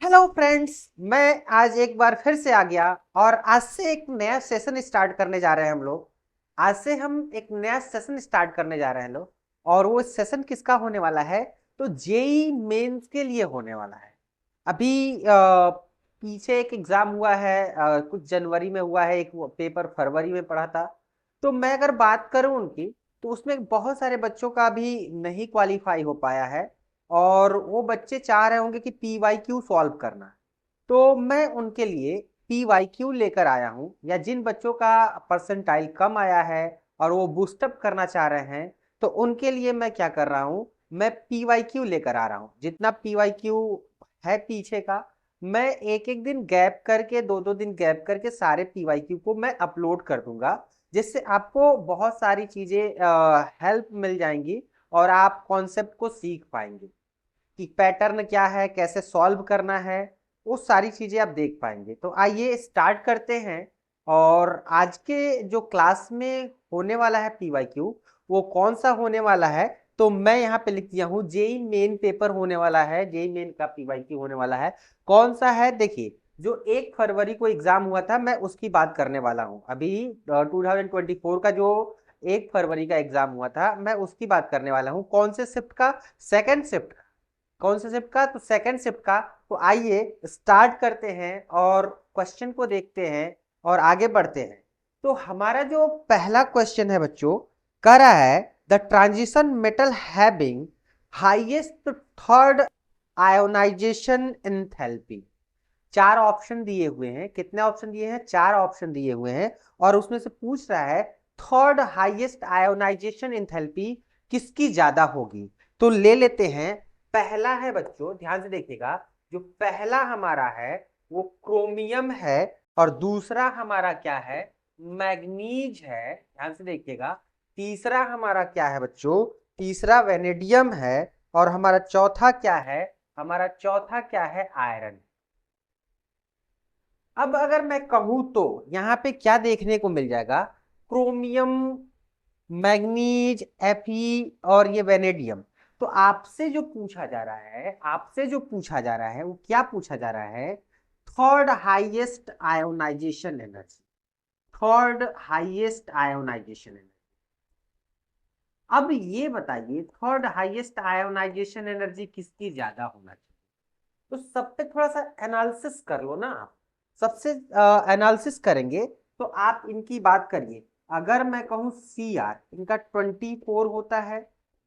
Hello friends, मैं आज एक बार फिर से आ गया और आज से एक नया सेशन स्टार्ट करने जा रहे हैं हम लोग। आज से हम एक नया सेशन स्टार्ट करने जा रहे हैं लोग। और वो सेशन किसका होने वाला है? तो जेई मेंस के लिए होने वाला है। अभी पीछे एक एग्जाम हुआ है, कुछ जनवरी में हुआ है, एक पेपर फरवरी में पढ़ा था। तो मैं अगर बात करूं उनकी, तो उसमें बहुत सारे बच्चों का भी नहीं क्वालिफाई हो पाया है। और वो बच्चे चाह रहे होंगे कि PYQ सॉल्व करना है। तो मैं उनके लिए PYQ लेकर आया हूं, या जिन बच्चों का परसेंटाइल कम आया है और वो बूस्टअप करना चाह रहे हैं, तो उनके लिए मैं क्या कर रहा हूं, मैं PYQ लेकर आ रहा हूं। जितना PYQ है पीछे का, मैं एक एक दिन गैप करके, दो दो दिन गैप करके सारे PYQ को मैं अपलोड कर दूंगा, जिससे आपको बहुत सारी चीजें हेल्प मिल जाएंगी और आप कॉन्सेप्ट को सीख पाएंगे कि पैटर्न क्या है, कैसे सॉल्व करना है। वो सारी चीजें आप देख पाएंगे। तो आइए स्टार्ट करते हैं। और आज के जो क्लास में होने वाला है PYQ, वो कौन सा होने वाला है? तो मैं यहाँ पे लिख दिया हूँ, जेई मेन पेपर होने वाला है, जेई मेन का PYQ होने वाला है। कौन सा है? देखिए, जो 1 फरवरी को एग्जाम हुआ था, मैं उसकी बात करने वाला हूँ। अभी 2024 का जो 1 फरवरी का एग्जाम हुआ था, मैं उसकी बात करने वाला हूँ। कौन से शिफ्ट का? Second shift. कौन से शिफ्ट का? तो सेकंड शिफ्ट का। तो आइए स्टार्ट करते हैं और क्वेश्चन को देखते हैं और आगे बढ़ते हैं। तो हमारा जो पहला क्वेश्चन है बच्चों, कह रहा है the transition metal having highest third ionization enthalpy. चार ऑप्शन दिए हुए हैं। कितने ऑप्शन दिए हैं? चार ऑप्शन दिए हुए हैं। और उसमें से पूछ रहा है थर्ड हाईएस्ट आयोनाइजेशन एंथैल्पी किसकी ज्यादा होगी। तो ले लेते हैं। पहला है बच्चों, ध्यान से देखिएगा। जो पहला हमारा है वो क्रोमियम है, और दूसरा हमारा क्या है? मैग्नीज है। ध्यान से देखिएगा। तीसरा हमारा क्या है बच्चों? तीसरा वेनेडियम है। और हमारा चौथा क्या है? हमारा चौथा क्या है? आयरन। अब अगर मैं कहूं तो यहां पे क्या देखने को मिल जाएगा? क्रोमियम, मैग्नीज, Fe और ये वेनेडियम। तो आपसे जो पूछा जा रहा है, आपसे जो पूछा जा रहा है, वो क्या पूछा जा रहा है? Third highest ionisation energy. Third highest ionisation energy. अब ये बताइए, थर्ड हाईएस्ट आयोनाइजेशन एनर्जी किसकी ज्यादा होना चाहिए? तो सब पे थोड़ा सा एनालिसिस कर लो ना आप। सबसे एनालिसिस करेंगे तो आप इनकी बात करिए। अगर मैं कहूं CR, इनका 24 होता है।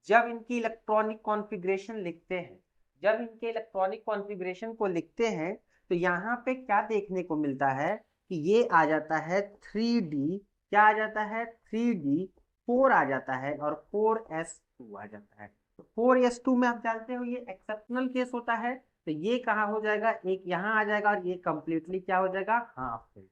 जब इनकी इलेक्ट्रॉनिक कॉन्फ़िगरेशन लिखते हैं, जब इनके इलेक्ट्रॉनिक कॉन्फ़िगरेशन को लिखते हैं, तो यहाँ पे क्या देखने को मिलता है कि ये आ जाता है 3D। क्या आ जाता है? 3D 4 आ जाता है, और 4s2 आ जाता है। तो 4s2 में आप जानते हो ये एक्सेप्शनल केस होता है। तो ये कहाँ हो जाएगा? एक यहाँ आ जाएगा, और ये कंप्लीटली क्या हो जाएगा? Half filled.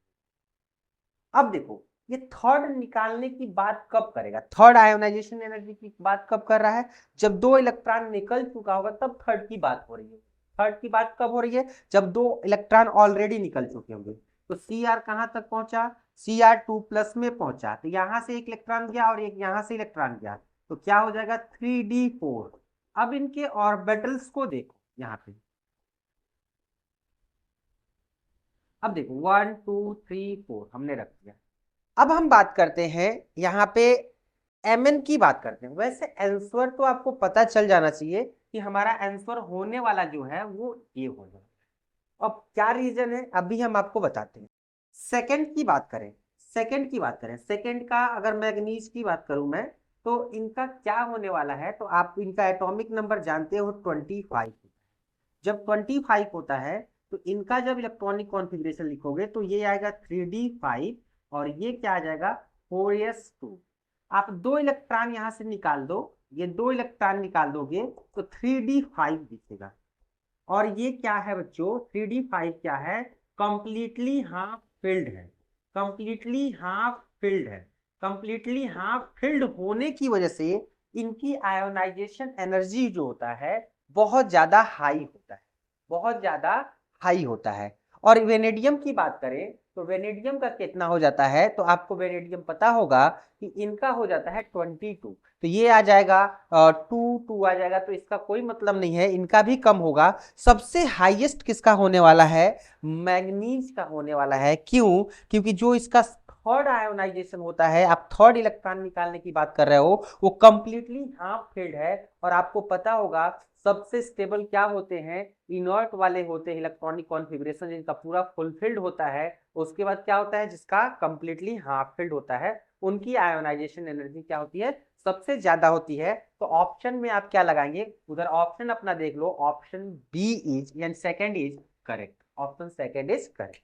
अब देखो, ये थर्ड निकालने की बात कब करेगा? थर्ड आयोनाइजेशन एनर्जी की बात कब कर रहा है? जब दो इलेक्ट्रॉन निकल चुका होगा, तब थर्ड की बात हो रही है। थर्ड की बात कब हो रही है? जब दो इलेक्ट्रॉन ऑलरेडी निकल चुके होंगे। तो CR कहां तक पहुंचा? CR2+ में पहुंचा। तो यहां से एक इलेक्ट्रॉन गया और एक यहां से इलेक्ट्रॉन गया। तो क्या हो जाएगा? 3D4। अब इनके ऑर्बिटल्स को देखो यहाँ पे। अब देखो 1 2 3 4 हमने रख दिया। अब हम बात करते हैं यहाँ पे Mn की बात करते हैं। वैसे आंसर तो आपको पता चल जाना चाहिए कि हमारा आंसर होने वाला जो है वो ये होने वाला है। अब क्या रीजन है, अभी हम आपको बताते हैं। सेकंड की बात करें, सेकंड की बात करें, सेकंड का अगर मैग्नीज की बात करूं मैं, तो इनका क्या होने वाला है? तो आप इनका एटॉमिक नंबर जानते हो, 25। जब 25 होता है, तो इनका जब इलेक्ट्रॉनिक कॉन्फ़िगरेशन लिखोगे, तो ये आएगा 3D5, और ये क्या आ जाएगा? 4s2। आप दो इलेक्ट्रॉन यहां से निकाल दो, ये दो इलेक्ट्रॉन निकाल दोगे तो 3D5 दिखेगा। और ये क्या है बच्चों? 3D5 क्या है? कंप्लीटली हाफ फिल्ड है। कंप्लीटली हाफ फिल्ड है। कंप्लीटली हाफ फिल्ड होने की वजह से इनकी आयोनाइजेशन एनर्जी जो होता है, बहुत ज्यादा हाई होता है। बहुत ज्यादा हाई होता है। और वेनेडियम की बात करें, तो वेनेडियम का कितना हो जाता है, तो आपको वेनेडियम पता होगा कि इनका हो जाता है 22, तो ये आ जाएगा 2 आ जाएगा, तो इसका कोई मतलब नहीं है, इनका भी कम होगा। सबसे हाईएस्ट किसका होने वाला है, मैंगनीज का होने वाला है। क्यों, क्योंकि जो इसका थर्ड आयोनाइजेशन होता है, आप थर्ड इलेक्ट्रॉन निकालने की बात कर रहे हो, वो कंप्लीटली हाफ फिल्ड है। और आपको पता होगा सबसे स्टेबल क्या होते हैं, इनर्ट वाले होते हैं इलेक्ट्रॉनिक कॉन्फ़िगरेशन जिनका पूरा फुलफिल्ड होता है। उसके बाद क्या होता है, जिसका कंप्लीटली हाफ फिल्ड होता है, उनकी आयोनाइजेशन एनर्जी क्या होती है, सबसे ज्यादा होती है। तो ऑप्शन में आप क्या लगाएंगे, उधर ऑप्शन अपना देख लो, ऑप्शन बी इज यानी second is correct, option second is correct.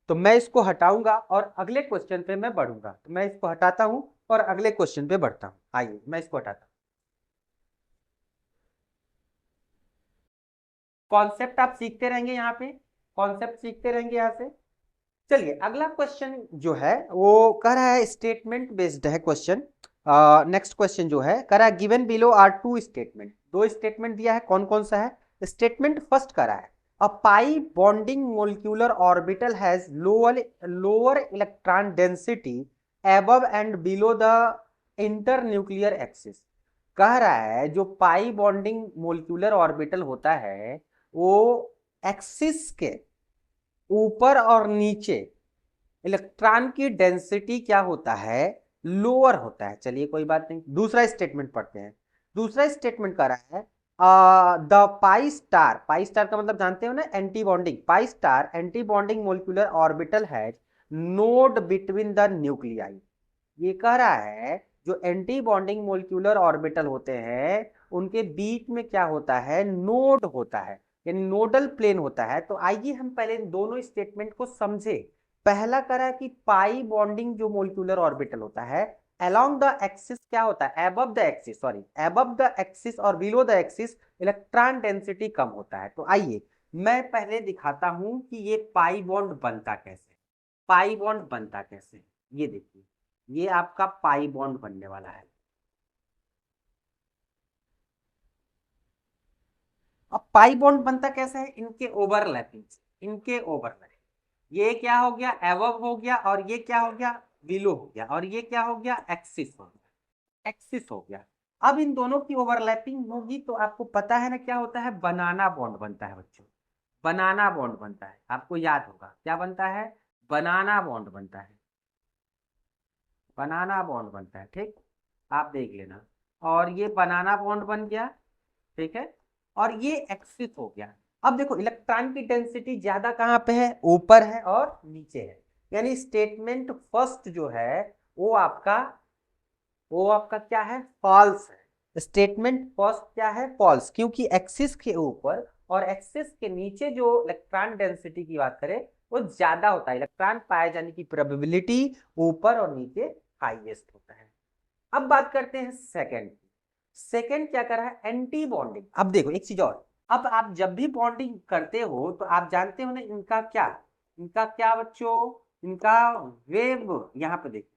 तो मैं इसको हटाऊंगा और अगले क्वेश्चन पे मैं बढ़ूंगा, तो मैं इसको हटाता हूं और अगले क्वेश्चन पे बढ़ता हूं। आइए मैं इसको हटाता हूं। कॉन्सेप्ट आप सीखते रहेंगे, यहाँ पे कॉन्सेप्ट सीखते रहेंगे यहाँ से। चलिए अगला क्वेश्चन जो है वो कह रहा है, स्टेटमेंट बेस्ड है क्वेश्चन। नेक्स्ट क्वेश्चन जो है कह रहा है, given below are two statement, दो स्टेटमेंट दिया है, कौन कौन सा है। स्टेटमेंट फर्स्ट कह रहा है, a pi bonding molecular orbital has lower electron density above and below the internuclear axis. कह रहा है जो पाई बॉन्डिंग मोलिक्यूलर ऑर्बिटल होता है वो एक्सिस के ऊपर और नीचे इलेक्ट्रॉन की डेंसिटी क्या होता है, लोअर होता है। चलिए कोई बात नहीं, दूसरा स्टेटमेंट पढ़ते हैं। दूसरा स्टेटमेंट कर रहा है, द पाई स्टार का मतलब जानते हो ना, anti bonding, pi star anti bonding molecular orbital has node between the nuclei. ये कह रहा है जो एंटी बॉन्डिंग मोलिकुलर ऑर्बिटल होते हैं उनके बीच में क्या होता है, नोड होता है, यानी नोडल प्लेन होता है। तो आइए हम पहले इन दोनों स्टेटमेंट को समझे। पहला करा कि पाई बॉन्डिंग जो मोलिकुलर ऑर्बिटल होता है अलोंग द एक्सिस क्या होता है, above the axis, sorry above the axis और below the axis electron density कम होता है। तो आइए मैं पहले दिखाता हूं कि ये पाई बॉन्ड बनता कैसे, पाई बॉन्ड बनता कैसे। ये देखिए, ये आपका पाई बॉन्ड बनने वाला है। अब पाई बॉन्ड बनता कैसे है, इनके ओवरलैपिंग से, इनके ओवरलैपिंग। ये क्या हो गया, एवब हो गया, और ये क्या हो गया, बिलो हो गया, और ये क्या हो गया, एक्सिस हो गया, एक्सिस हो गया। अब इन दोनों की ओवरलैपिंग होगी तो आपको पता है ना क्या होता है, बनाना बॉन्ड बनता है बच्चों, बनाना बॉन्ड बनता है। आपको याद होगा क्या बनता है, बनाना बॉन्ड बनता है, बनाना बॉन्ड बनता है, ठीक, आप देख लेना। और ये बनाना बॉन्ड बन गया, ठीक है, और ये एक्सिस हो गया। अब देखो इलेक्ट्रॉन की डेंसिटी ज्यादा कहाँ पे है, ऊपर है और नीचे है, यानी स्टेटमेंट फर्स्ट जो है वो आपका वो आपका क्या है, फॉल्स है। स्टेटमेंट फर्स्ट क्या है, फॉल्स, क्योंकि एक्सिस के ऊपर और एक्सिस के नीचे जो इलेक्ट्रॉन डेंसिटी की बात करें वो ज्यादा होता है, इलेक्ट्रॉन पाए जाने की प्रोबेबिलिटी ऊपर और नीचे हाईएस्ट होता है। अब बात करते हैं सेकंड। सेकंड क्या कर रहा है, एंटी बॉन्डिंग। अब देखो एक चीज और, अब आप जब भी बॉन्डिंग करते हो तो आप जानते हो ना इनका क्या, इनका क्या बच्चों, इनका वेव, यहां पे देखो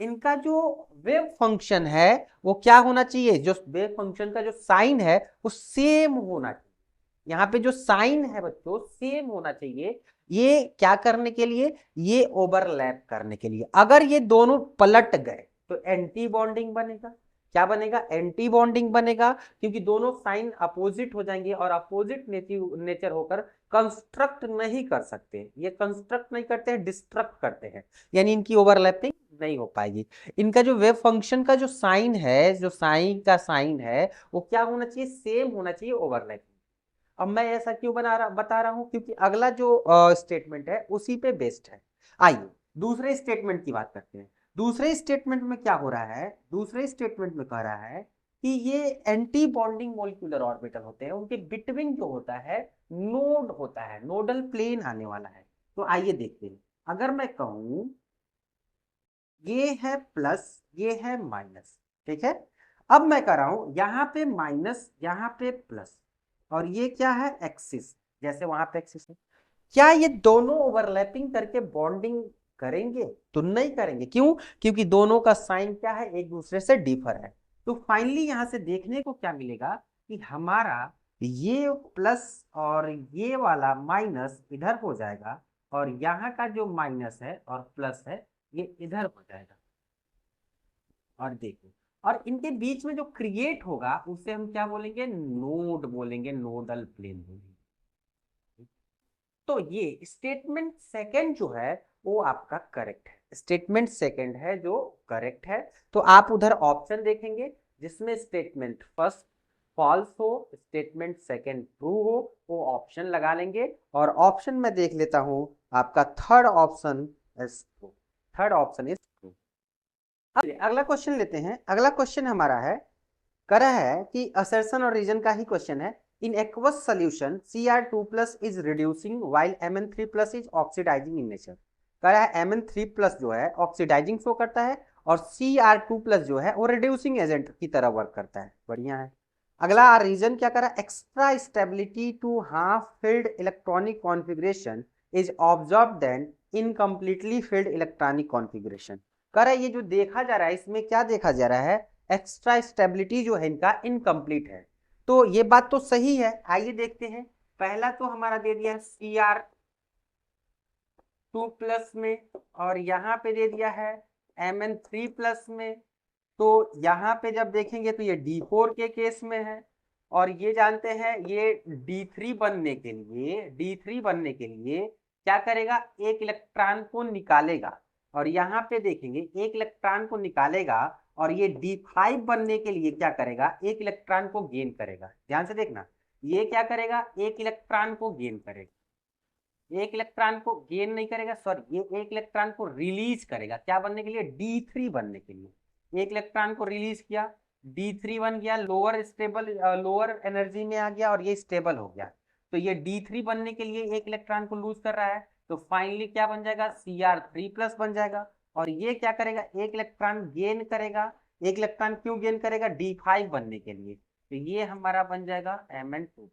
इनका जो वेव फंक्शन है वो क्या होना चाहिए, जो वेव फंक्शन का जो साइन है वो सेम होना चाहिए। यहाँ पे जो साइन है बच्चों सेम होना चाहिए। ये क्या करने के लिए, ये ओवरलैप करने के लिए। अगर ये दोनों पलट गए तो एंटी बॉन्डिंग बनेगा। क्या बनेगा, एंटी बॉन्डिंग बनेगा, क्योंकि दोनों साइन अपोजिट हो जाएंगे और अपोजिट नेचर होकर कंस्ट्रक्ट नहीं कर सकते। ये कंस्ट्रक्ट नहीं करते हैं, डिस्ट्रक्ट करते हैं, यानी इनकी ओवरलैपिंग नहीं हो पाएगी। इनका जो वेव फंक्शन का जो साइन है, जो साइन का साइन है वो क्या होना चाहिए, सेम होना चाहिए, ओवरलैपिंग। अब मैं ऐसा क्यों बता रहा हूं, क्योंकि अगला जो स्टेटमेंट है उसी पे बेस्ड है। आइए दूसरे स्टेटमेंट की बात करते हैं। दूसरे स्टेटमेंट में क्या हो रहा है, दूसरे स्टेटमेंट में कह रहा है कि ये एंटी बॉन्डिंग मोलिकुलर ऑर्बिटल होते हैं, उनके बिटवीन जो होता है नोड होता है, नोडल प्लेन आने वाला है। तो आइए देखते हैं, अगर मैं कहूं ये है प्लस, ये है माइनस, ठीक है। अब मैं कर रहा हूं यहां पे माइनस, यहां पे प्लस, और ये क्या है, एक्सिस, जैसे वहां पे एक्सिस है। क्या ये दोनों ओवरलैपिंग करके बॉन्डिंग करेंगे, तो नहीं करेंगे। क्यों, क्योंकि दोनों का साइन क्या है, एक दूसरे से डिफर है। तो फाइनली यहां से देखने को क्या मिलेगा कि हमारा ये प्लस और ये वाला माइनस इधर हो जाएगा, और यहाँ का जो माइनस है और प्लस है ये इधर हो जाएगा। और देखो, और इनके बीच में जो क्रिएट होगा उसे हम क्या बोलेंगे, नोड बोलेंगे, नोडल प्लेन बोलेंगे। तो ये स्टेटमेंट सेकंड जो है वो आपका करेक्ट है, स्टेटमेंट सेकंड है जो करेक्ट है। तो आप उधर ऑप्शन देखेंगे जिसमें स्टेटमेंट फर्स्ट फॉल्स हो, स्टेटमेंट सेकंड ट्रू हो, वो ऑप्शन लगा लेंगे। और ऑप्शन में देख लेता हूं, आपका third option is true, third option is true. अगला क्वेश्चन लेते हैं। अगला क्वेश्चन हमारा है, करा है कि असर्शन और रीजन का ही क्वेश्चन है। In aqueous solution Cr2 plus is reducing while Mn3 plus is oxidizing in nature. करा है Mn3 प्लस जो है ऑक्सीडाइजिंग शो करता है, और Cr2 प्लस जो है वो रिड्यूसिंग एजेंट की तरह वर्क करता है। बढ़िया है। अगला रीजन क्या करा, extra stability to half filled electronic configuration is observed than incompletely filled electronic configuration. करा ये जो देखा जा रहा है इसमें क्या देखा जा रहा है, एक्स्ट्रा स्टेबिलिटी जो है इनका इनकम्प्लीट है। तो ये बात तो सही है, आइए देखते हैं। पहला तो हमारा दे दिया है Cr2 प्लस में, और यहाँ पे दे दिया है Mn3 प्लस में। तो यहाँ पे जब देखेंगे तो ये D4 के केस में है, और ये जानते हैं ये D3 बनने के लिए, D3 बनने के लिए क्या करेगा, एक इलेक्ट्रॉन को निकालेगा। और यहाँ पे देखेंगे एक इलेक्ट्रॉन को निकालेगा, और ये D5 बनने के लिए क्या करेगा, एक इलेक्ट्रॉन को गेन करेगा। ध्यान से देखना, ये क्या करेगा, एक इलेक्ट्रॉन को गेन करेगा, एक इलेक्ट्रॉन को गेन नहीं करेगा, सॉरी, ये एक इलेक्ट्रॉन को रिलीज करेगा। क्या बनने के लिए, D3 बनने के लिए। एक इलेक्ट्रॉन को रिलीज किया, D3 बन गया, लोअर स्टेबल, लोअर एनर्जी में आ गया, और ये स्टेबल हो गया। तो ये D3 बनने के लिए एक इलेक्ट्रॉन को लूज कर रहा है, तो फाइनली क्या बन जाएगा, Cr3 प्लस बन जाएगा। और ये क्या करेगा, एक इलेक्ट्रॉन गेन करेगा। एक इलेक्ट्रॉन क्यों गेन करेगा, D5 बनने के लिए। तो ये हमारा बन जाएगा Mn2।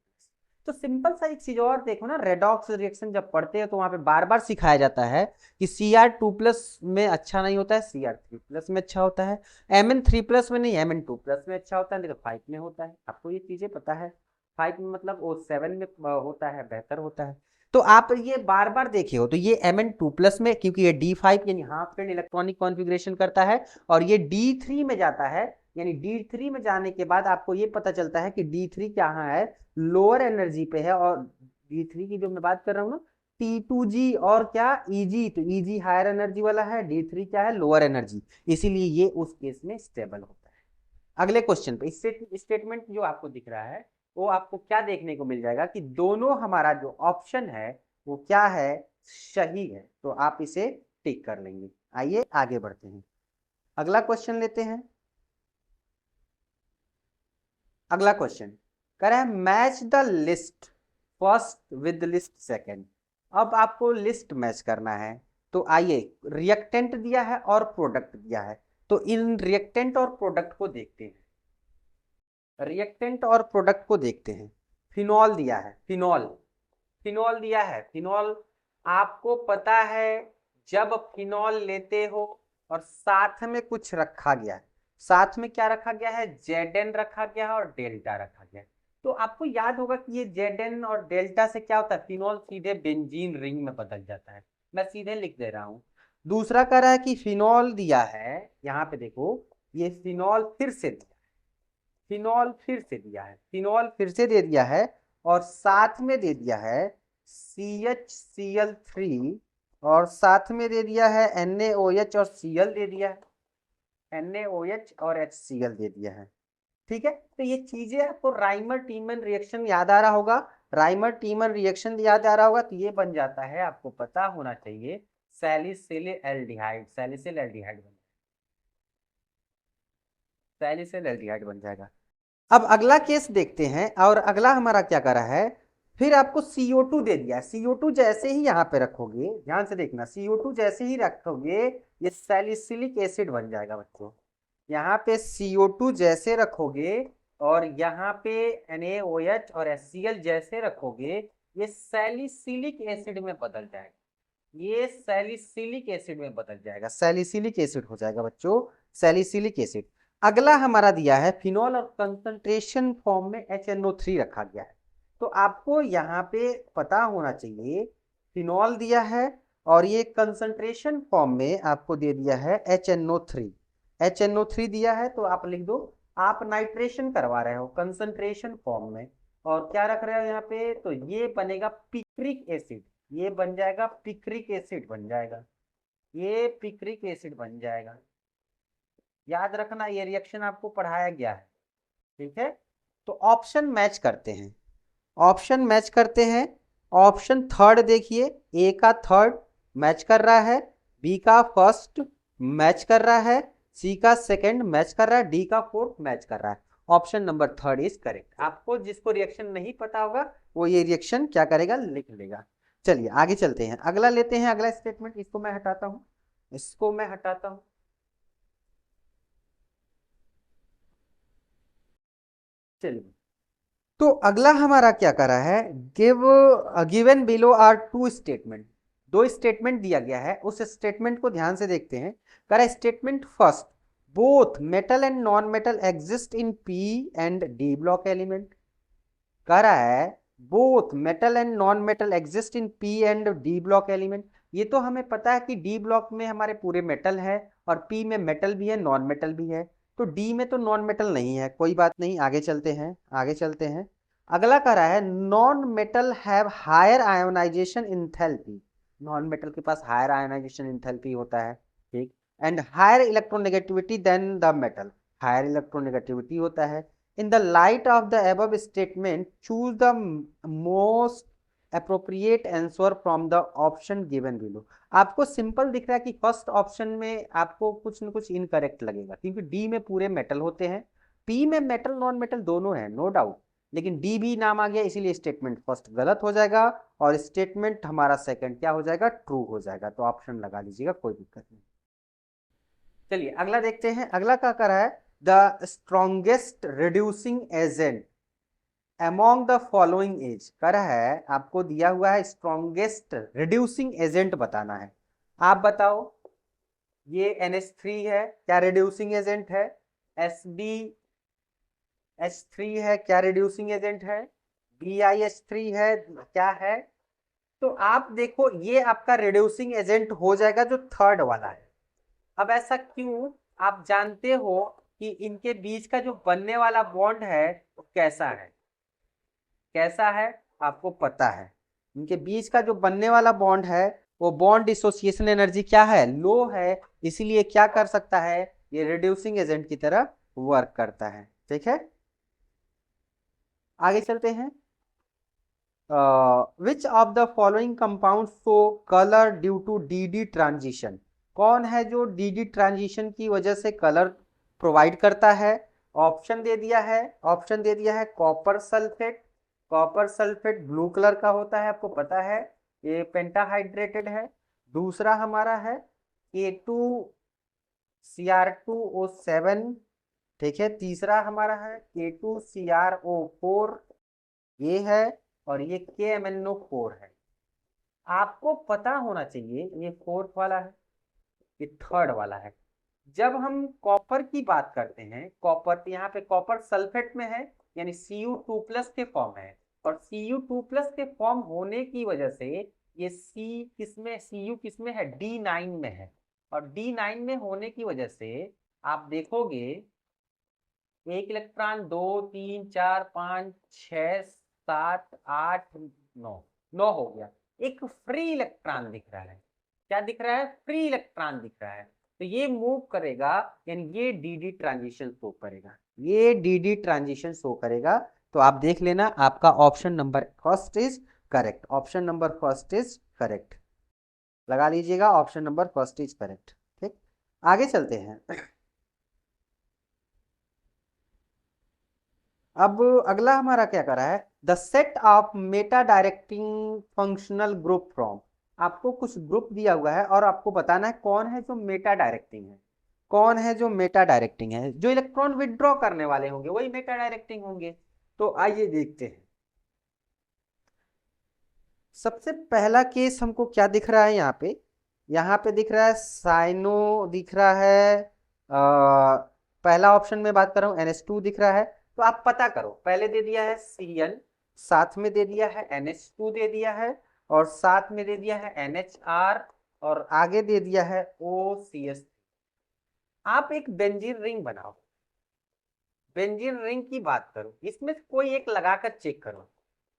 तो सिंपल सा एक चीज और देखो ना, रेडॉक्स रिएक्शन जब पढ़ते हैं तो वहां पे बार बार सिखाया जाता है कि Cr2 प्लस में अच्छा नहीं होता है, Cr3 प्लस में अच्छा होता है। Mn3 प्लस में नहीं, Mn2 प्लस में अच्छा होता है, लेकिन 5 में होता है। आपको ये चीजें पता है, 5 में मतलब वो 7 में होता है, बेहतर होता है। तो आप ये बार बार देखे हो, तो ये Mn2 प्लस में, क्योंकि ये D5 यानी हाफ फिल्ड इलेक्ट्रॉनिक कॉन्फ़िगरेशन करता है, और ये D3 में जाता है। यानी D3 में जाने के बाद आपको ये पता चलता है कि D3 कहाँ है, लोअर एनर्जी पे है। और D3 की जो मैं बात कर रहा हूँ ना, T2G और क्या Eg, तो Eg हायर एनर्जी वाला है, D3 क्या है, लोअर एनर्जी, इसीलिए ये उस केस में स्टेबल होता है। अगले क्वेश्चन पे स्टेटमेंट जो आपको दिख रहा है वो आपको क्या देखने को मिल जाएगा कि दोनों हमारा जो ऑप्शन है वो क्या है, सही है। तो आप इसे टिक कर लेंगे। आइए आगे बढ़ते हैं, अगला क्वेश्चन लेते हैं। अगला क्वेश्चन कह रहा है match the list first with list second. अब आपको लिस्ट मैच करना है। तो आइए, रिएक्टेंट दिया है और प्रोडक्ट दिया है, तो इन रिएक्टेंट और प्रोडक्ट को देखते हैं। रिएक्टेंट और प्रोडक्ट को देखते हैं। फिनॉल दिया है, फिनॉल, फिनॉल दिया है, फिनॉल। आपको पता है जब फिनॉल लेते हो और साथ में कुछ रखा गया है, साथ में क्या रखा गया है, Zn रखा गया है और डेल्टा रखा गया है। तो आपको याद होगा कि ये Zn और डेल्टा से क्या होता है, फिनॉल सीधे बेंजीन रिंग में बदल जाता है। मैं सीधे लिख दे रहा हूं। दूसरा कह रहा है कि फिनॉल दिया है, यहाँ पे देखो, ये फिनॉल फिर से दिया, फिनॉल फिर से दिया है, फिनॉल फिर से दे दिया है, और साथ में दे दिया है CHCl3, और साथ में दे दिया है NaOH और Cl दे दिया है, NaOH और HCl दे दिया है। ठीक है, तो ये चीजें आपको राइमर टीमन रिएक्शन याद आ रहा होगा, राइमर टीमन रिएक्शन याद आ रहा होगा, तो ये बन जाता है, आपको पता होना चाहिए, सैलिसिलिक एल्डिहाइड, सैलिसिल एल्डिहाइड बन, सैलिसिल एल्डिहाइड बन जाएगा। अब अगला केस देखते हैं, और अगला हमारा क्या करा है, फिर आपको CO2 दे दिया है। CO2 जैसे ही यहाँ पे रखोगे, ध्यान से देखना, CO2 जैसे ही रखोगे ये सैलिसिलिक एसिड बन जाएगा बच्चों। यहाँ पे CO2 जैसे रखोगे और यहाँ पे NaOH और HCl जैसे रखोगे, ये सैलिसिलिक एसिड में बदल जाएगा, ये सैलिसिलिक एसिड में बदल जाएगा, सैलिसिलिक एसिड हो जाएगा बच्चों, सैलिसिलिक एसिड। अगला हमारा दिया है फिनॉल और कंसंट्रेशन फॉर्म में HNO3 रखा गया है। तो आपको यहाँ पे पता होना चाहिए, फिनॉल दिया है और ये कंसंट्रेशन फॉर्म में आपको दे दिया है HNO3। HNO3 दिया है तो आप लिख दो, आप नाइट्रेशन करवा रहे हो कंसंट्रेशन फॉर्म में और क्या रख रहे हो यहाँ पे, तो ये बनेगा पिक्रिक एसिड, ये बन जाएगा पिक्रिक एसिड बन जाएगा, ये पिक्रिक एसिड बन जाएगा। याद रखना ये रिएक्शन आपको पढ़ाया गया है, ठीक है। तो ऑप्शन मैच करते हैं, ऑप्शन मैच करते हैं। ऑप्शन थर्ड देखिए, ए का थर्ड मैच कर रहा है, बी का फर्स्ट मैच कर रहा है, सी का सेकंड मैच कर रहा है, डी का फोर्थ मैच कर रहा है। Option number third is correct. आपको जिसको रिएक्शन नहीं पता होगा वो ये रिएक्शन क्या करेगा, लिख लेगा। चलिए आगे चलते हैं, अगला लेते हैं, अगला स्टेटमेंट। इसको मैं हटाता हूं, इसको मैं हटाता हूं। चलिए, तो अगला हमारा क्या करा है, given below are two statement. दो स्टेटमेंट दिया गया है, उस स्टेटमेंट को ध्यान से देखते हैं। करा statement first, both metal and non metal exist in P and D block element. करा है both metal and non metal exist in P and D block element. ये तो हमें पता है कि डी ब्लॉक में हमारे पूरे मेटल है और पी में मेटल भी है नॉन मेटल भी है। तो डी में तो नॉन मेटल नहीं है, कोई बात नहीं, आगे चलते हैं, आगे चलते हैं। अगला कह रहा है non metal have higher ionization enthalpy. Non metal के पास हायर आयोनाइजेशन इंथैल्पी होता है, ठीक, and higher electronegativity than the metal, higher electronegativity होता है। In the light of the above statement, choose the most appropriate answer from the option given below। आपको simple दिख रहा है कि फर्स्ट ऑप्शन में आपको कुछ न कुछ इनकरेक्ट लगेगा, क्योंकि डी में पूरे मेटल होते हैं, पी में मेटल नॉन मेटल दोनों है, नो डाउट, लेकिन डी भी नाम आ गया इसीलिए स्टेटमेंट फर्स्ट गलत हो जाएगा और स्टेटमेंट हमारा सेकंड क्या हो जाएगा, ट्रू हो जाएगा। तो ऑप्शन लगा लीजिएगा, कोई दिक्कत नहीं। चलिए अगला देखते हैं, अगला क्या कर रहा है, the strongest reducing agent among the following is. कर है आपको दिया हुआ है स्ट्रॉन्गेस्ट रिड्यूसिंग एजेंट बताना है। आप बताओ, ये NH3 है, क्या रिड्यूसिंग एजेंट है? SbH3 है, क्या रिड्यूसिंग एजेंट है? BiH3 है, क्या है? तो आप देखो ये आपका रिड्यूसिंग एजेंट हो जाएगा जो थर्ड वाला है। अब ऐसा क्यों? आप जानते हो कि इनके बीच का जो बनने वाला बॉन्ड है वो कैसा है, कैसा है आपको पता है। इनके बीच का जो बनने वाला बॉन्ड है वो बॉन्ड डिसोसिएशन एनर्जी क्या है, लो है, इसीलिए क्या कर सकता है, ये रिड्यूसिंग एजेंट की तरह वर्क करता है, ठीक है। आगे चलते हैं। Which of the following compound show colour due to d transition. कौन है जो डी ट्रांजिशन की वजह से कलर प्रोवाइड करता है? ऑप्शन दे दिया है, ऑप्शन दे दिया है copper sulphate. Copper sulphate blue colour का होता है, आपको पता है, ये पेंटाहाइड्रेटेड है। दूसरा हमारा है K2Cr2O7, ठीक है। तीसरा हमारा है K2CrO4, ये है, और ये KMnO4 है। आपको पता होना चाहिए ये फोर्थ वाला है, ये थर्ड वाला है। जब हम कॉपर की बात करते हैं, कॉपर यहाँ पे कॉपर सल्फेट में है, यानी Cu2+ के फॉर्म है, और Cu2+ के फॉर्म होने की वजह से ये C किसमें, Cu किसमें है, D9 में है, और D9 में होने की वजह से आप देखोगे एक इलेक्ट्रॉन, 2 3 4 5 6 7 8 9, 9 हो गया। एक फ्री इलेक्ट्रॉन दिख रहा है, क्या दिख रहा है, फ्री इलेक्ट्रॉन दिख रहा है। तो ये मूव करेगा, यानी ये डी ट्रांजिशन शो करेगा, ये डी ट्रांजिशन शो करेगा। तो आप देख लेना, आपका option number first is correct, option number first is correct, लगा लीजिएगा, option number first is correct, ठीक। आगे चलते हैं। अब अगला हमारा क्या करा है, the set of Meta directing functional group from. आपको कुछ ग्रुप दिया हुआ है और आपको बताना है कौन है जो मेटा डायरेक्टिंग है, कौन है जो मेटा डायरेक्टिंग है। जो इलेक्ट्रॉन विड्रॉ करने वाले होंगे वही मेटा डायरेक्टिंग होंगे। तो आइए देखते हैं। सबसे पहला केस हमको क्या दिख रहा है यहाँ पे दिख रहा है साइनो, दिख रहा है पहला ऑप्शन में बात कर रहा हूँ NH2 दिख रहा है, तो आप पता करो, पहले दे दिया है Cn, साथ में दे दिया है NH2 दे दिया है, और साथ में दे दिया है NHR, और आगे दे दिया है OCS। आप एक बेंजीन रिंग बनाओ, बेंजीन रिंग की बात करो, इसमें कोई एक लगाकर चेक करो।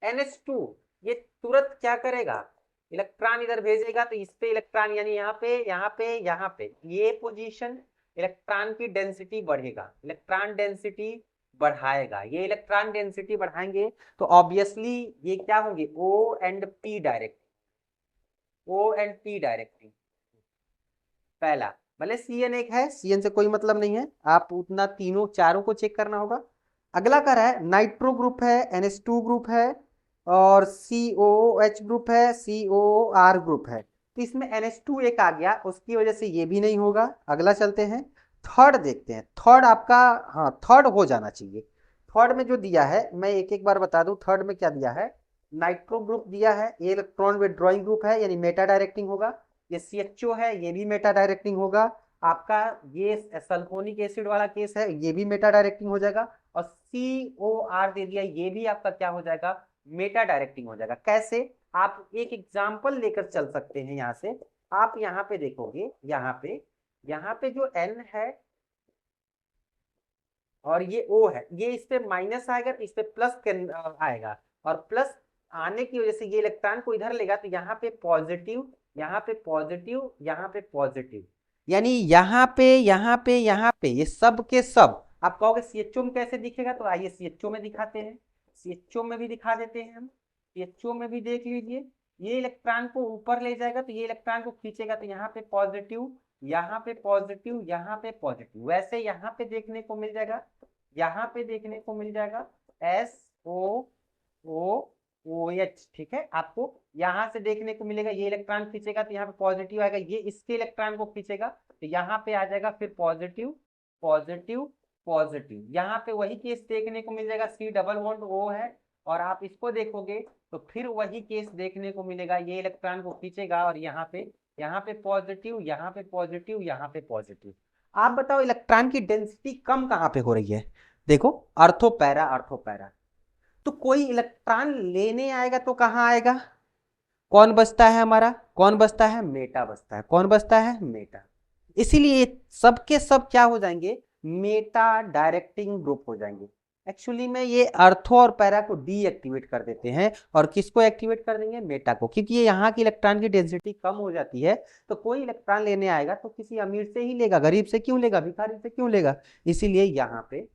NH2 ये तुरंत क्या करेगा, इलेक्ट्रॉन इधर भेजेगा, तो इस पे इलेक्ट्रॉन यानी यहाँ पे यहाँ पे यहाँ पे ये पोजीशन इलेक्ट्रॉन की डेंसिटी बढ़ेगा, इलेक्ट्रॉन डेंसिटी बढ़ाएगा, ये इलेक्ट्रॉन डेंसिटी बढ़ाएंगे तो ऑब्वियसली ये क्या होंगे, O and P directing, O and P directing. पहला भले Cn एक है, Cn से कोई मतलब नहीं है, आप उतना तीनों चारों को चेक करना होगा। अगला कर रहा है नाइट्रो ग्रुप है, NH2 ग्रुप है, और COOH ग्रुप है, COOR ग्रुप है, तो इसमें NH2 एक आ गया, उसकी वजह से ये भी नहीं होगा। अगला चलते हैं, थर्ड देखते हैं, थर्ड आपका, हाँ थर्ड हो जाना चाहिए। थर्ड में जो दिया है मैं एक एक बार बता दूं, थर्ड में क्या दिया है, नाइट्रो ग्रुप दिया है, ये इलेक्ट्रॉन विथड्रॉइंग ग्रुप है यानी मेटा डायरेक्टिंग होगा। ये CHO है, ये भी मेटा डायरेक्टिंग होगा। आपका ये सल्फोनिक एसिड वाला केस है, ये भी मेटा डायरेक्टिंग हो जाएगा। और COR दे दिया, ये भी आपका क्या हो जाएगा, मेटा डायरेक्टिंग हो जाएगा। कैसे, आप एक एग्जांपल लेकर चल सकते हैं। यहाँ से आप यहाँ पे देखोगे, यहाँ पे जो N है और ये O है, ये इस पे माइनस आएगा, इस पे प्लस आएगा, और प्लस आने की वजह से ये इलेक्ट्रॉन को इधर लेगा, तो यहाँ पे पॉजिटिव, यहाँ पे पॉजिटिव, यहाँ पे पॉजिटिव, यानी यहाँ पे ये सब के सब। आप कहोगे CHO में कैसे दिखेगा, तो आइए CHO में दिखाते हैं, CHO में भी दिखा देते हैं हम। CHO में भी देख लीजिए, ये इलेक्ट्रॉन को ऊपर ले जाएगा, तो ये इलेक्ट्रॉन को खींचेगा, तो यहाँ पे पॉजिटिव, यहाँ पे पॉजिटिव, यहाँ पे पॉजिटिव। वैसे यहाँ पे देखने को मिल जाएगा, यहाँ पे देखने को मिल जाएगा SOOH, ठीक है। आपको यहाँ से देखने को मिलेगा, ये इलेक्ट्रॉन खींचेगा तो यहाँ पे पॉजिटिव आएगा, ये इसके इलेक्ट्रॉन को खींचेगा तो यहाँ पे आ जाएगा फिर पॉजिटिव पॉजिटिव पॉजिटिव। यहाँ पे वही केस देखने को मिल जाएगा, C डबल बॉन्ड O है, और आप इसको देखोगे तो फिर वही केस देखने को मिलेगा, ये इलेक्ट्रॉन को खींचेगा और यहाँ पे पॉजिटिव, यहाँ पे पॉजिटिव, यहाँ पे पॉजिटिव। आप बताओ इलेक्ट्रॉन की डेंसिटी कम कहाँ पे हो रही है, देखो अर्थो पैरा, अर्थो पैरा। तो कोई इलेक्ट्रॉन लेने आएगा तो कहाँ आएगा, कौन बचता है हमारा, कौन बचता है, मेटा बचता है, कौन बचता है, मेटा। इसीलिए सबके सब क्या हो जाएंगे, मेटा डायरेक्टिंग ग्रुप हो जाएंगे। एक्चुअली में ये अर्थो और पैरा को डीएक्टिवेट कर देते हैं, और किसको एक्टिवेट कर देंगे, मेटा को, क्योंकि ये यहाँ की इलेक्ट्रॉन की डेंसिटी कम हो जाती है। तो कोई इलेक्ट्रॉन लेने आएगा तो किसी अमीर से ही लेगा, गरीब से क्यों लेगा, भिखारी से क्यों लेगा, इसीलिए यहाँ पे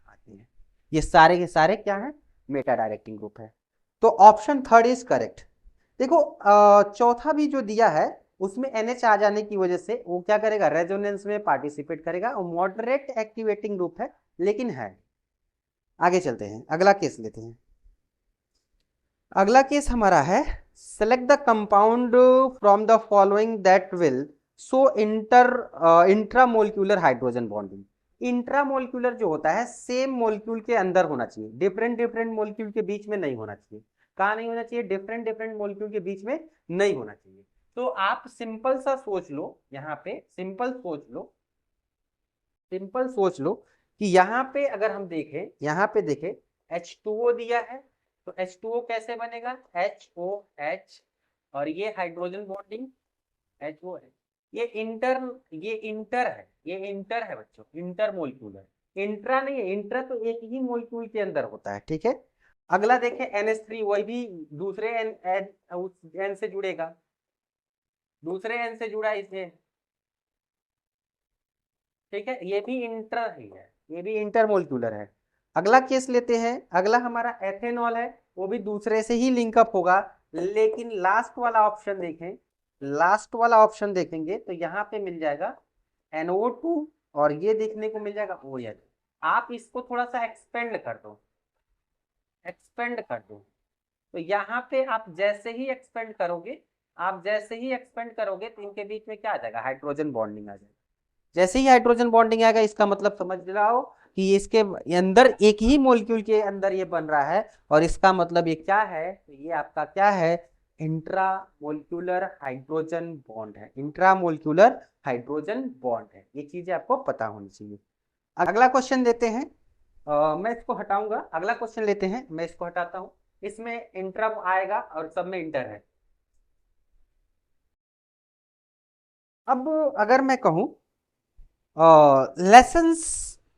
आते हैं। ये सारे के सारे क्या है, मेटा डायरेक्टिंग ग्रुप है। तो ऑप्शन थर्ड इज करेक्ट। देखो चौथा भी जो दिया है उसमें NH आ जाने की वजह से वो क्या करेगा, रेजोनेंस में पार्टिसिपेट करेगा, और मॉडरेट एक्टिवेटिंग ग्रुप है लेकिन है। आगे चलते हैं, अगला केस लेते हैं। अगला केस हमारा है, select the compound from the following that will so intramolecular hydrogen bonding. Intramolecular जो होता है सेम मोलिक्यूल के अंदर होना चाहिए, डिफरेंट डिफरेंट मोलिक्यूल के बीच में नहीं होना चाहिए। कहाँ नहीं होना चाहिए, डिफरेंट डिफरेंट मोलिक्यूल के बीच में नहीं होना चाहिए। तो आप सिंपल सा सोच लो, यहाँ पे सिंपल सोच लो कि यहाँ पे अगर हम देखें, यहाँ पे देखें H2O दिया है, तो H2O कैसे बनेगा, HOH, और ये हाइड्रोजन बॉन्डिंग HO है, ये इंटर है बच्चों, इंटर मोलिक्यूलर, इंट्रा नहीं है, इंट्रा तो एक ही मोलिक्यूल के अंदर होता है, ठीक है। अगला देखें NH3, वही भी दूसरे N से जुड़ेगा, दूसरे N से जुड़ा इसमें, ठीक है, ये भी इंटर ही है, ये भी इंटर मोलिक्यूलर है। अगला केस लेते हैं, अगला हमारा एथेनॉल है, वो भी दूसरे से ही लिंकअप होगा, लेकिन लास्ट वाला ऑप्शन देखें, लास्ट वाला ऑप्शन देखेंगे तो यहाँ पे मिल जाएगा NO2, और ये देखने को मिल जाएगा OH। आप इसको थोड़ा सा एक्सपेंड कर दो, तो यहाँ पे आप जैसे ही एक्सपेंड करोगे, तो इनके बीच में क्या आ जाएगा, हाइड्रोजन बॉन्डिंग आ जाएगा। जैसे ही हाइड्रोजन बॉन्डिंग आएगा, इसका मतलब समझ रहा कि इसके अंदर एक ही मॉलिक्यूल के अंदर ये बन रहा है, और इसका मतलब ये क्या है, तो ये आपका क्या है, इंट्रा मोलिक्यूलर हाइड्रोजन बॉन्ड है, इंट्रा मोलिक्यूलर हाइड्रोजन बॉन्ड है। ये चीजें आपको पता होनी चाहिए। अगला क्वेश्चन लेते हैं। मैं इसको हटाऊंगा, अगला क्वेश्चन लेते हैं, मैं इसको हटाता हूं। इसमें इंटर आएगा और सब में इंटर है। अब अगर मैं कहूं Lassaigne's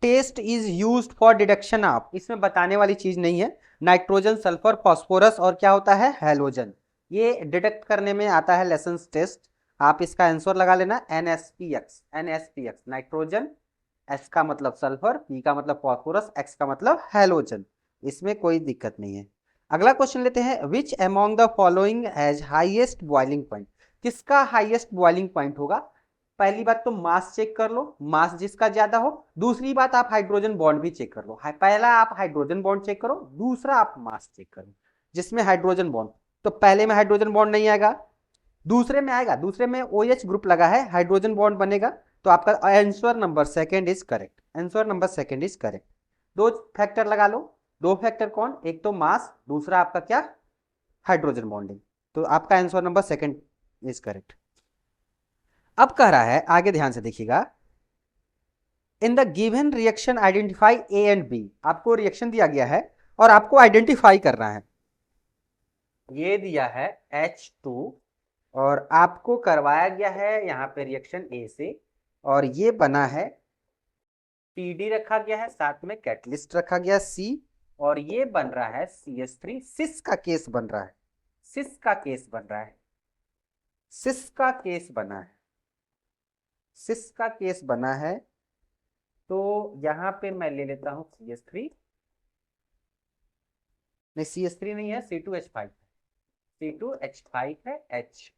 test is used for deduction of, इसमें बताने वाली चीज नहीं है। नाइट्रोजन, सल्फर, फास्फोरस और क्या होता है, हैलोजन, ये डिटेक्ट करने में आता है लेसन्स टेस्ट। आप इसका आंसर लगा लेना NSPX, NSPX नाइट्रोजन, S का मतलब सल्फर, P का मतलब फास्फोरस, X का मतलब हैलोजन, इसमें कोई दिक्कत नहीं है। अगला क्वेश्चन लेते हैं, which among the following has highest boiling point, किसका हाईएस्ट बॉइलिंग पॉइंट होगा। पहली बात तो मास चेक कर लो, मास जिसका ज्यादा हो। दूसरी बात आप हाइड्रोजन बॉन्ड भी चेक कर लो, पहला आप हाइड्रोजन बॉन्ड चेक करो, दूसरा आप मास चेक करो। जिसमें हाइड्रोजन बॉन्ड, तो पहले में हाइड्रोजन बॉन्ड नहीं आएगा, दूसरे में आएगा, दूसरे में OH ग्रुप लगा है, हाइड्रोजन बॉन्ड बनेगा। तो आपका answer number second is correct, answer number second is correct. दो फैक्टर लगा लो, दो फैक्टर कौन, एक तो मास, दूसरा आपका क्या, हाइड्रोजन बॉन्डिंग। तो आपका answer number second is correct. अब कह रहा है, आगे ध्यान से देखिएगा, in the given reaction identify A and B, आपको रिएक्शन दिया गया है और आपको आइडेंटिफाई करना है। ये दिया है H2 और आपको करवाया गया है यहाँ पे रिएक्शन A से, और ये बना है PD रखा गया है, साथ में कैटलिस्ट रखा गया C, और ये बन रहा है CH3, सिस का केस बन रहा है, सिस का केस बन रहा है, सिस का केस बना है, सिस का केस बना है। तो यहां पे मैं ले लेता हूं CH3, नहीं CH3 नहीं है, C2H5, C2H5 है H।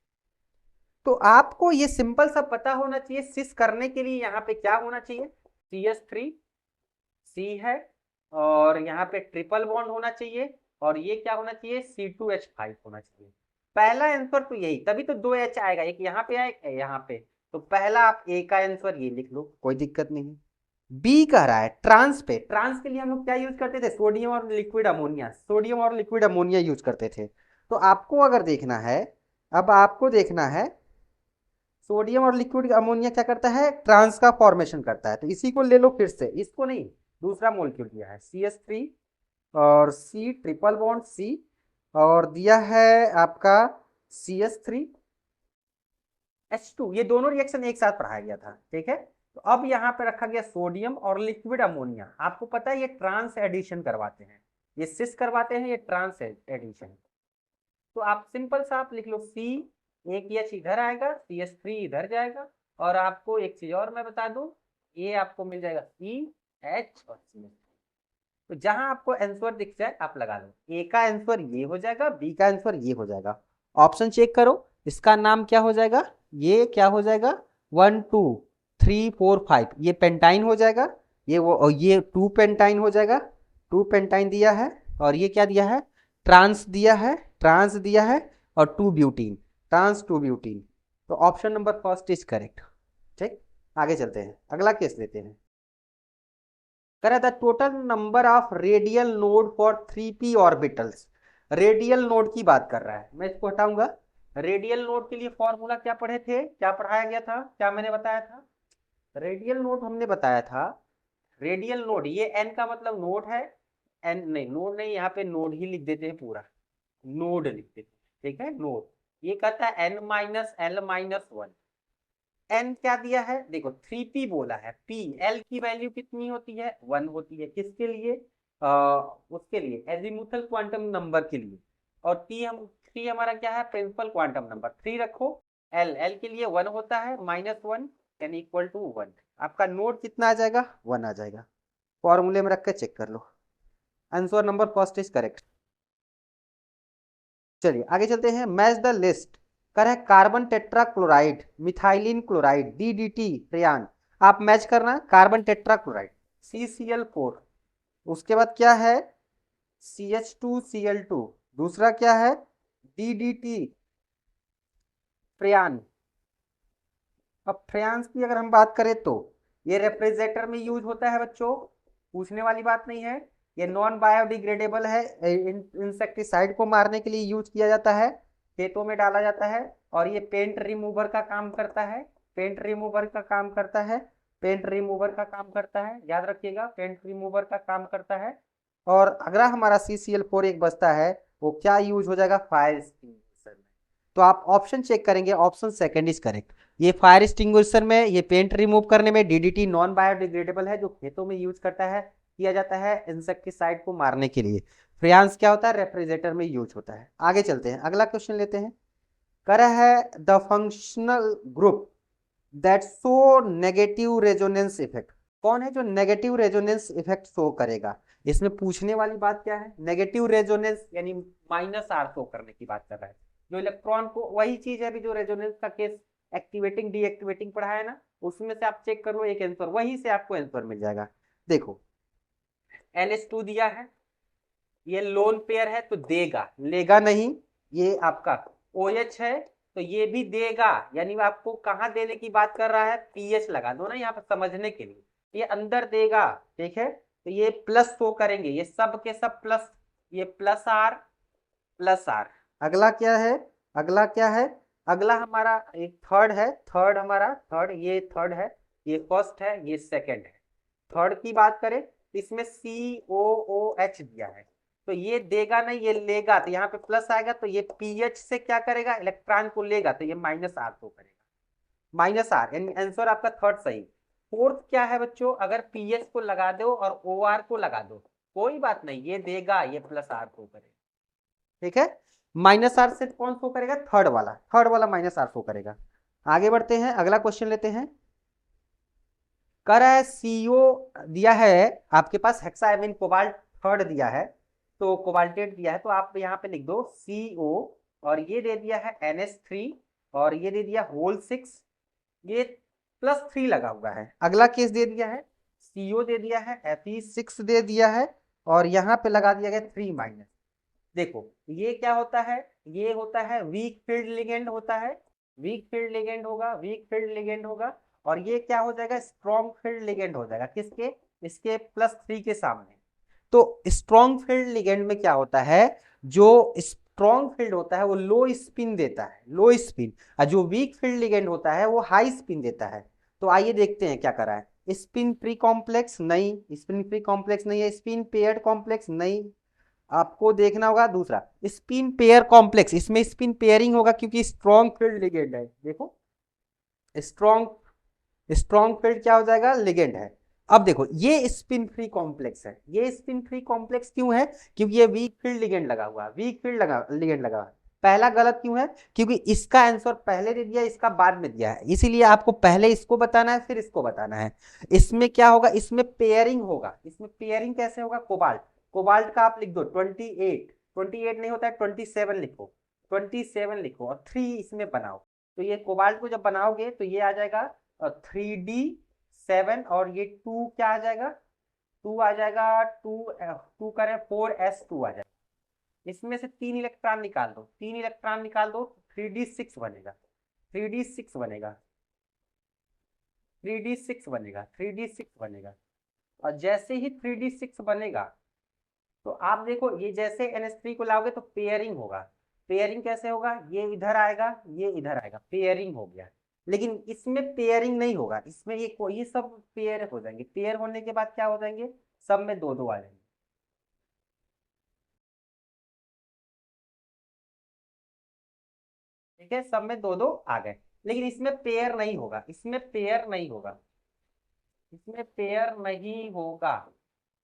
तो आपको ये सिंपल सा पता होना चाहिए, सिस करने के लिए यहाँ पे क्या होना चाहिए, CH3 C है, और यहाँ पे ट्रिपल बॉन्ड होना चाहिए, और ये क्या होना चाहिए, C2H5 होना चाहिए। पहला आंसर तो यही, तभी तो 2H आएगा, एक यहाँ पे आएगा यहाँ पे। तो पहला आप A का आंसर ये लिख लो, कोई दिक्कत नहीं। बी कह रहा है ट्रांस पे, ट्रांस के लिए हम लोग क्या यूज करते थे, सोडियम और लिक्विड अमोनिया, सोडियम और लिक्विड अमोनिया यूज करते थे। तो आपको अगर देखना है, अब आपको देखना है, सोडियम और लिक्विड अमोनिया क्या करता है, ट्रांस का फॉर्मेशन करता है। तो इसी को ले लो फिर से, इसको नहीं, दूसरा मोलिक्यूल दिया है CH3 और C ट्रिपल बॉन्ड C, और दिया है आपका CH3 H2, ये दोनों रिएक्शन एक साथ पढ़ाया गया था, ठीक है। तो अब यहाँ पे रखा गया सोडियम और लिक्विड अमोनिया, आपको पता है ये ट्रांस एडिशन करवाते हैं, ये सिस करवाते हैं, ये ट्रांस एडिशन। तो आप सिंपल सा आप लिख लो C, एक H इधर आएगा, CH3 इधर जाएगा, और आपको एक चीज और मैं बता दूं, ये आपको मिल जाएगा CH और CH। तो जहां आपको आंसर दिख जाए आप लगा लो, A का आंसर ये हो जाएगा, B का आंसर ये हो जाएगा। ऑप्शन चेक करो, इसका नाम क्या हो जाएगा, ये क्या हो जाएगा, 1 2 3 4 5, ये पेंटाइन हो जाएगा, ये 2 पेंटाइन हो जाएगा, 2 पेंटाइन दिया है, और ये क्या दिया है, ट्रांस दिया है, ट्रांस दिया है, और 2 ब्यूटीन, ट्रांस 2 ब्यूटीन। तो option number first is correct. ठीक, आगे चलते हैं, अगला केस लेते हैं। कह रहा था total number of radial node for 3p orbitals, radial node की बात कर रहा है, मैं इसको हटाऊंगा। रेडियल नोड के लिए फॉर्मूला क्या पढ़े थे, क्या पढ़ाया गया था, क्या मैंने बताया था, रेडियल नोड हमने बताया था, रेडियल नोड, ये n का मतलब नोड है, n नहीं, नोड नहीं, यहाँ पे नोड ही लिख देते हैं पूरा, नोड लिख देते हैं, ठीक है, नोड। ये कहता है n-l-1, n क्या दिया है, देखो 3p बोला है, p l की वैल्यू कितनी होती है, 1 होती है, किसके लिए, उसके लिए एजीमुथल क्वांटम नंबर के लिए, और t हमारा क्या है, प्रिंसिपल क्वांटम नंबर, 3 रखो, l के लिए 1 होता है, -1 यानी इक्वल टू 1। आपका नोड कितना आ जाएगा, 1 आ जाएगा, फॉर्मूले में रख के चेक कर लो, answer number first is correct. चलिए आगे चलते हैं, मैच द लिस्ट, कर है carbon tetrachloride, methylene chloride, DDT freon. आप मैच करना, कार्बन टेट्रा क्लोराइड CCl4, उसके बाद क्या है CH2Cl2, दूसरा क्या है DDT फ्रियान। अब फ्रियान्स की अगर हम बात करें तो ये रेफ्रिजरेटर में यूज होता है बच्चों, पूछने वाली बात नहीं है, ये नॉन बायोडिग्रेडेबल है, इंसेक्टिसाइड को मारने के लिए यूज किया जाता है, खेतों में डाला जाता है, और ये पेंट रिमूवर का काम करता है, पेंट रिमूवर का काम करता है। पेंट रिमूवर का काम करता है, याद रखिएगा पेंट रिमूवर का काम करता है। और अगला हमारा CCl4 एक बचता है, वो क्या यूज हो जाएगा, फायर एक्सटिंग्विशर में। तो आप ऑप्शन चेक करेंगे, ऑप्शन सेकंड इज करेक्ट। ये फायर एक्सटिंग्विशर में, ये पेंट रिमूव करने में, DDT नॉन बायोडिग्रेडेबल है जो खेतों में यूज करता है, किया जाता है इंसेक्टिसाइड को मारने के लिए। फ्रियांस क्या होता है, रेफ्रिजरेटर में यूज होता है। आगे चलते हैं, अगला क्वेश्चन लेते हैं। कह रहा है the functional group that show negative resonance effect. कौन है जो नेगेटिव रेजोनेंस इफेक्ट शो करेगा? इसमें पूछने वाली बात क्या है, नेगेटिव रेजोनेंस यानी -R शो करने की बात कर रहा है। जो इलेक्ट्रॉन को, वही चीज है अभी जो रेजोनेंस का केस एक्टिवेटिंग डीएक्टिवेटिंग पढ़ा है ना, उसमें से आप चेक करो एक आंसर, वहीं से आपको आंसर मिल जाएगा। देखो NH2 दिया है, ये लोन पेयर है तो देगा, लेगा नहीं। ये आपका OH है तो ये भी देगा, यानी आपको कहाँ देने की बात कर रहा है, पीएच लगा दो ना यहाँ पर समझने के लिए, ये अंदर देगा, ठीक है। तो ये प्लस शो करेंगे, ये सब के सब प्लस, ये +R। अगला क्या है, अगला क्या है, अगला हमारा एक थर्ड है, थर्ड हमारा थर्ड, ये थर्ड है, ये फर्स्ट है, ये सेकंड है। थर्ड की बात करें तो इसमें COOH दिया है, तो ये देगा नहीं, ये लेगा, तो यहाँ पे प्लस आएगा, तो ये पीएच से क्या करेगा, इलेक्ट्रॉन को लेगा, तो ये -R को करेगा, -R, यानी आंसर आपका थर्ड सही। फोर्थ क्या है बच्चों, अगर पीएच को लगा दो और OR को लगा दो, कोई बात नहीं, ये देगा, ये +R को करेगा, ठीक है। -R से कौन शो करेगा, थर्ड वाला, थर्ड वाला -R शो करेगा। आगे बढ़ते हैं, अगला क्वेश्चन लेते हैं। कह रहा है CO दिया है आपके पास, हेक्साएमिन कोबाल्ट थर्ड दिया है, तो कोबाल्टेट दिया है, तो आप यहाँ पे लिख दो CO, और ये दे दिया है NH3, और ये दे दिया होल 6, ये +3 लगा हुआ है। अगला केस दे दिया है, CO दे दिया है, Fe6 दे दिया है, और यहाँ पे लगा दिया गया 3-। देखो ये क्या होता है, ये होता है वीक फील्ड लिगेंड होता है, वीक फील्ड लिगेंड होगा, वीक फील्ड लिगेंड होगा। और ये क्या हो जाएगा, स्ट्रॉन्ग फील्ड लिगेंड हो जाएगा, किसके, इसके +3 के सामने। तो स्ट्रॉन्ग फील्ड लिगेंड में क्या होता है, जो स्ट्रॉन्ग फील्ड होता है वो लो स्पिन देता है, लो स्पिन, और जो वीक फील्ड लिगेंड होता है वो हाई स्पिन देता है। तो आइए देखते हैं क्या करा है, स्पिन फ्री कॉम्प्लेक्स नहीं, स्पिन फ्री कॉम्प्लेक्स नहीं है, स्पिन पेयर्ड कॉम्प्लेक्स नहीं, आपको देखना होगा दूसरा स्पिन पेयर कॉम्प्लेक्स, इसमें स्पिन पेयरिंग होगा क्योंकि स्ट्रॉन्ग फील्ड लिगेंड है। देखो स्ट्रॉन्ग फील्ड क्या हो जाएगा, लिगेंड है। अब देखो ये स्पिन फ्री कॉम्प्लेक्स है, ये स्पिन फ्री कॉम्प्लेक्स क्यों है, क्योंकि ये वीक फील्ड लिगेंड लगा हुआ है, वीक फील्ड लगा लिगेंड लगा हुआ है। पहला गलत क्यों है, क्योंकि इसका आंसर पहले दे दिया, इसका बाद में दिया है, इसीलिए आपको पहले इसको बताना है फिर इसको बताना है। इसमें क्या होगा, इसमें पेयरिंग होगा, इसमें पेयरिंग कैसे होगा, कोबाल्ट, कोबाल्ट का आप लिख दो 28, 28 नहीं होता है 27 लिखो, 27 लिखो, और 3 इसमें बनाओ। तो ये कोबाल्ट को जब बनाओगे तो ये आ जाएगा 3D7, और ये 2 क्या आ जाएगा, 2 आ जाएगा, 2 करें 4s2 आ जाएगा। इसमें से 3 इलेक्ट्रॉन निकाल दो, 3 इलेक्ट्रॉन निकाल दो, 3D6 बनेगा, 3D6 बनेगा, 3D6 बनेगा, 3D6 बनेगा। और जैसे ही 3D6 बनेगा तो आप देखो, ये जैसे NH3 को लाओगे तो पेयरिंग होगा, पेयरिंग कैसे होगा, ये इधर आएगा, ये इधर आएगा, पेयरिंग हो गया। लेकिन इसमें पेयरिंग नहीं होगा, इसमें ये सब पेयर हो जाएंगे, पेयर होने के बाद क्या हो जाएंगे, सब में 2-2 आ जाएंगे, ठीक है, सब में 2-2 आ गए। लेकिन इसमें पेयर नहीं होगा, इसमें पेयर नहीं होगा, इसमें पेयर नहीं होगा,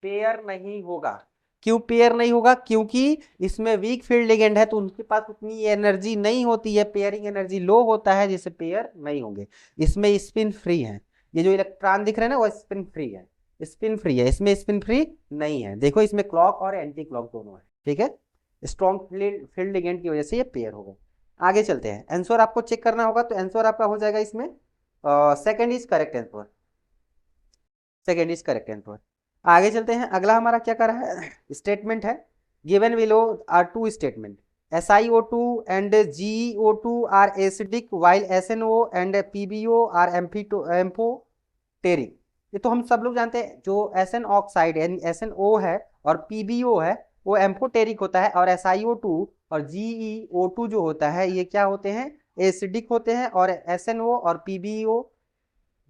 पेयर नहीं होगा। क्यों पेयर नहीं होगा, क्योंकि इसमें वीक फील्ड लिगेंड है तो उनके पास उतनी एनर्जी नहीं होती है, पेयरिंग एनर्जी लो होता है, जिससे पेयर नहीं होंगे। इसमें स्पिन फ्री है, ये जो इलेक्ट्रॉन दिख रहे हैं ना वो स्पिन फ्री है, स्पिन फ्री है, इसमें स्पिन फ्री नहीं है। देखो इसमें क्लॉक और एंटी क्लॉक दोनों है, ठीक है। स्ट्रॉन्ग फील्ड लिगेंड की वजह से ये पेयर हो गए। आगे चलते हैं, आंसर आपको चेक करना होगा, तो आंसर आपका हो जाएगा इसमें second is correct answer, second is correct answer. आगे चलते हैं, अगला हमारा क्या कर रहा है, स्टेटमेंट है, given below are two statement, SiO2 and GeO2 are acidic while SNO and PbO are amphoteric. ये तो हम सब लोग जानते हैं, जो SN ऑक्साइड यानी SNO है और PbO है वो एम्फोटेरिक होता है, और SiO2 और GeO2 जो होता है ये क्या होते हैं, एसिडिक होते हैं, और SNO और PbO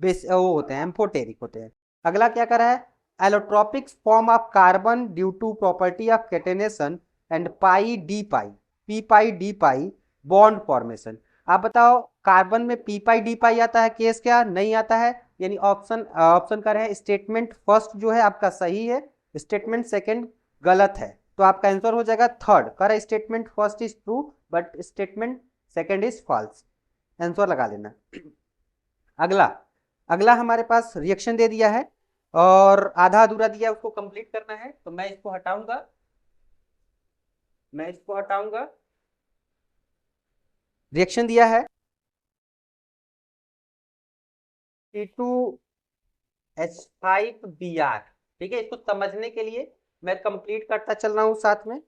बेस वो होते हैं, एम्फोटेरिक होते हैं। अगला क्या करा है, allotropic form of carbon due to property of catenation and pi d pi, p pi d pi bond formation. आप बताओ कार्बन में पी पाई डी पाई आता है, केस क्या नहीं आता है? यानी ऑप्शन ऑप्शन कर है स्टेटमेंट फर्स्ट जो है आपका सही है, स्टेटमेंट सेकंड गलत है। तो आपका आंसर हो जाएगा थर्ड, कर statement first is true but statement second is false. Answer लगा लेना। अगला अगला हमारे पास रिएक्शन दे दिया है और आधा अधूरा दिया है, उसको कंप्लीट करना है। तो मैं इसको हटाऊंगा, मैं इसको हटाऊंगा। रिएक्शन दिया है C2H5Br। ठीक है, इसको समझने के लिए मैं कंप्लीट करता चल रहा हूं साथ में।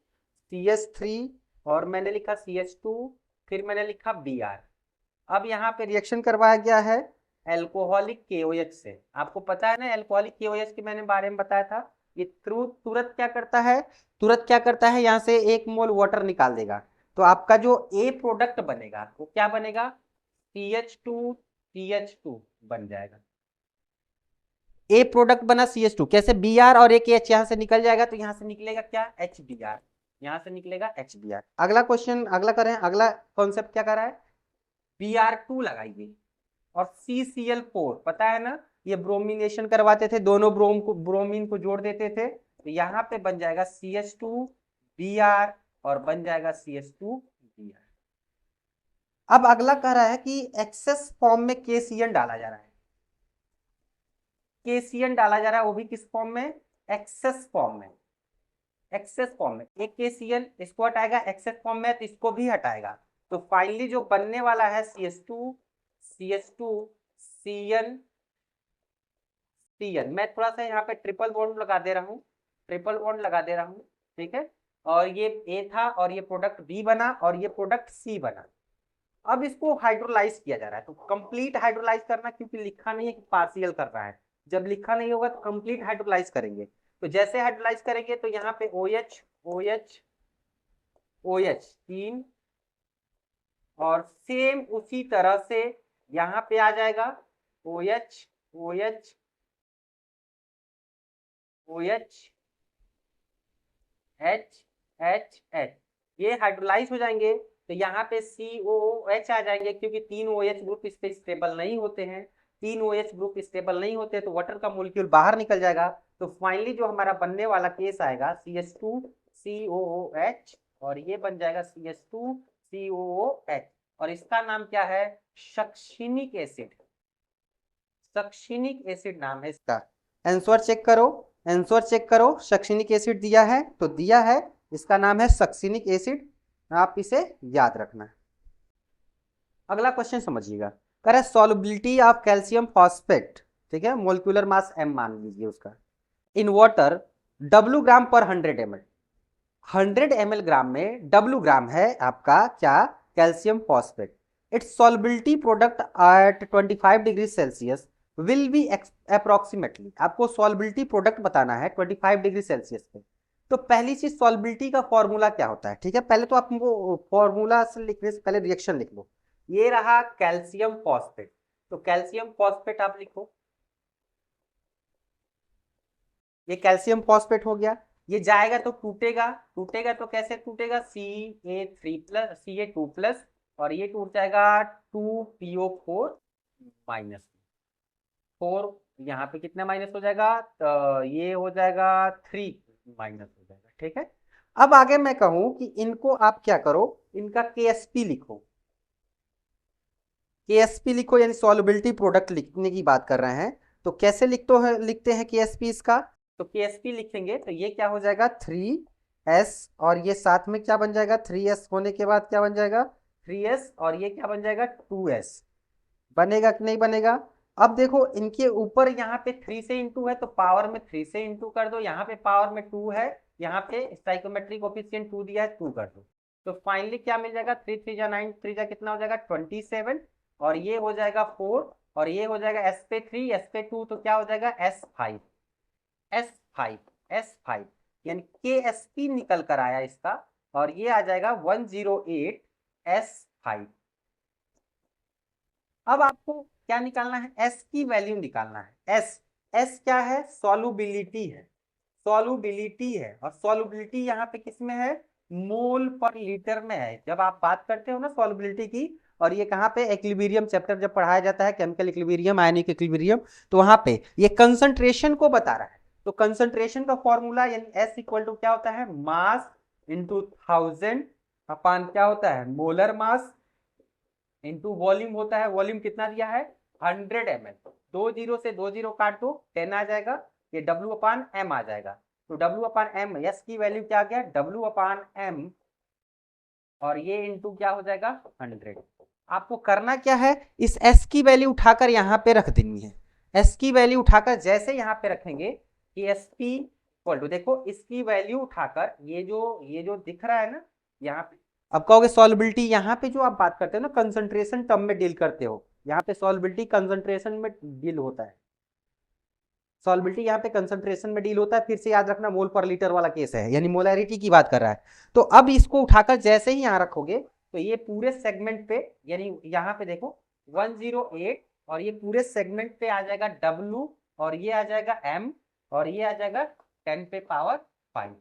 CH3 और मैंने लिखा CH2, फिर मैंने लिखा Br। अब यहाँ पे रिएक्शन करवाया गया है एल्कोहलिक KOH से। आपको पता है ना एल्कोहलिक KOH के मैंने बारे में बताया था। ये तुरंत क्या करता है, तुरंत क्या करता है, यहाँ से 1 मोल वाटर निकाल देगा। तो आपका जो ए प्रोडक्ट बनेगा वो क्या बनेगा, CH2CH2 बन जाएगा। ए प्रोडक्ट बना CH2, कैसे Br और एक H यहां से निकल जाएगा, तो यहां से निकलेगा क्या HBr, यहां से निकलेगा HBr। अगला क्वेश्चन अगला करें, अगला कॉन्सेप्ट क्या कर रहा है, Br2 लगाइए और CCl4 पता है ना, ये ब्रोमिनेशन करवाते थे, दोनों ब्रोमीन को जोड़ देते थे, तो यहाँ पे बन जाएगा CH2Br और बन जाएगा CH2Br। अब अगला कह रहा है कि एक्सेस फॉर्म में KCN डाला जा रहा है, KCN डाला जा रहा है, वो भी किस फॉर्म में, एक्सेस फॉर्म में। एक्सेस फॉर्म में एक KCN इसको हटाएगा, एक्सेस फॉर्म में तो इसको भी हटाएगा। तो फाइनली जो बनने वाला है CH2 CN CN। मैं थोड़ा सा यहाँ पे ट्रिपल बॉन्ड लगा दे रहा हूँ, ट्रिपल बॉन्ड लगा दे रहा हूँ। ठीक है, और ये A था और ये प्रोडक्ट B बना और ये प्रोडक्ट C बना। अब इसको हाइड्रोलाइज किया जा रहा है, तो कंप्लीट हाइड्रोलाइज करना, क्योंकि लिखा नहीं है कि पार्शियल कर रहा है। जब लिखा नहीं होगा तो कंप्लीट हाइड्रोलाइज करेंगे। तो जैसे हाइड्रोलाइज करेंगे तो यहाँ पे OH OH OH 3 और सेम उसी तरह से यहाँ पे आ जाएगा OH OH OH H H H, ये हाइड्रोलाइज हो जाएंगे तो यहाँ पे COOH आ जाएंगे, क्योंकि 3 OH ग्रुप इस पे स्टेबल नहीं होते हैं, 3 OH ग्रुप स्टेबल नहीं होते तो वाटर का मोलिक्यूल बाहर निकल जाएगा। तो फाइनली जो हमारा बनने वाला केस आएगा CH2COOH और ये बन जाएगा CH2COOH और इसका नाम क्या है, सक्सिनिक एसिड। सक्सिनिक एसिड नाम है इसका। आंसर चेक करो, आंसर चेक करो, सक्सिनिक एसिड दिया है तो दिया है, इसका नाम है सक्सिनिक एसिड, आप इसे याद रखना। अगला क्वेश्चन समझिएगा, कह रहा है सॉल्युबिलिटी ऑफ कैल्शियम फॉस्फेट। ठीक है, मोलिकुलर मास M मान लीजिए उसका, इन वाटर W ग्राम पर 100 ml। 100 ml ग्राम में W ग्राम है आपका क्या, calcium phosphate. It's solubility product at 25 degree Celsius will be approximately. आपको सॉल्युबिलिटी प्रोडक्ट बताना है 25 डिग्री सेल्सियस पे। तो पहली चीज सॉल्युबिलिटी का फॉर्मूला क्या होता है, ठीक है, पहले तो आपको फॉर्मूला से लिखने से पहले रिएक्शन लिख लो। ये रहा कैल्शियम फॉस्फेट, तो कैल्शियम फॉस्फेट आप लिखो, ये कैल्शियम फॉस्फेट हो गया। ये जाएगा तो टूटेगा, टूटेगा तो कैसे टूटेगा, Ca2+ और ये टूट जाएगा 2PO4 माइनस 4, यहाँ पे कितना माइनस हो जाएगा, तो ये हो जाएगा 3 माइनस हो जाएगा। ठीक है, अब आगे मैं कहूं कि इनको आप क्या करो, इनका KSP लिखो, KSP लिखो, यानी सॉल्युबिलिटी प्रोडक्ट लिखने की बात कर रहे हैं। तो कैसे लिखते हैं KSP इसका, तो KSP लिखेंगे तो ये क्या हो जाएगा 3S और ये साथ में क्या बन जाएगा, 3S होने के बाद क्या बन जाएगा 3S और ये क्या बन जाएगा 2S। बनेगा कि नहीं बनेगा। अब देखो इनके ऊपर यहाँ पे 3 से इंटू है तो पावर में 3 से इंटू कर दो, यहाँ पे पावर में 2 है, यहाँ पे स्टाइकोमेट्रिक कोफिशिएंट 2 दिया है 2 कर दो। तो फाइनली क्या मिल जाएगा, 3 3 जा 9, 3 जा कितना हो जाएगा 27 और ये हो जाएगा 4 और ये हो जाएगा S पे 3 S पे 2 तो क्या हो जाएगा S5 S5 S5, यानी KSP निकल कर आया इसका और ये आ जाएगा 108 S5। अब आपको क्या निकालना है, एस की वैल्यू निकालना है। एस क्या है, सॉल्युबिलिटी है, सॉल्युबिलिटी है। और सॉल्युबिलिटी यहाँ पे किसमें है, मोल पर लीटर में है। जब आप बात करते हो ना सॉल्युबिलिटी की, और ये कहाँ पे, इक्विलिब्रियम चैप्टर जब पढ़ाया जाता है, केमिकल इक्विलिब्रियम, आयनिक इक्विलिब्रियम, तो वहां पे ये कंसंट्रेशन को बता रहा है। तो कंसंट्रेशन का फॉर्मूला यानी एस इक्वल टू क्या होता है, मास इंटू 1000 अपान क्या होता है, मोलर मास इंटू वॉल्यूम होता है। वॉल्यूम कितना दिया है, 100 ml। 20 से 20 काट दो, 10 आ जाएगा, ये W अपान M आ जाएगा। तो W अपान M, यस की वैल्यू क्या आ गया, W अपान M, और ये इंटू क्या हो जाएगा 100। आपको करना क्या है, इस S की वैल्यू उठाकर यहाँ पे रख देनी है। S की वैल्यू उठाकर जैसे यहाँ पे रखेंगे कि SP इक्वल टू, देखो इसकी वैल्यू उठाकर ये जो दिख रहा है ना यहाँ पे, अब कहोगे सॉल्युबिलिटी, यहाँ पे जो आप बात करते हो ना कंसंट्रेशन टर्म में डील करते हो, यहाँ पे सॉल्युबिलिटी कंसंट्रेशन में डील होता है। सॉल्युबिलिटी यहाँ पे कंसंट्रेशन में डील होता है। फिर से याद रखना, मोल पर लीटर वाला केस है, यानी मोलैरिटी की बात कर रहा है। तो अब इसको उठाकर जैसे ही यहाँ रखोगे तो ये पूरे सेगमेंट पे, यानी यहाँ पे देखो 108, और ये पूरे सेगमेंट पे आ जाएगा W, और ये आ जाएगा M, और ये आ जाएगा 10 पे पावर 5।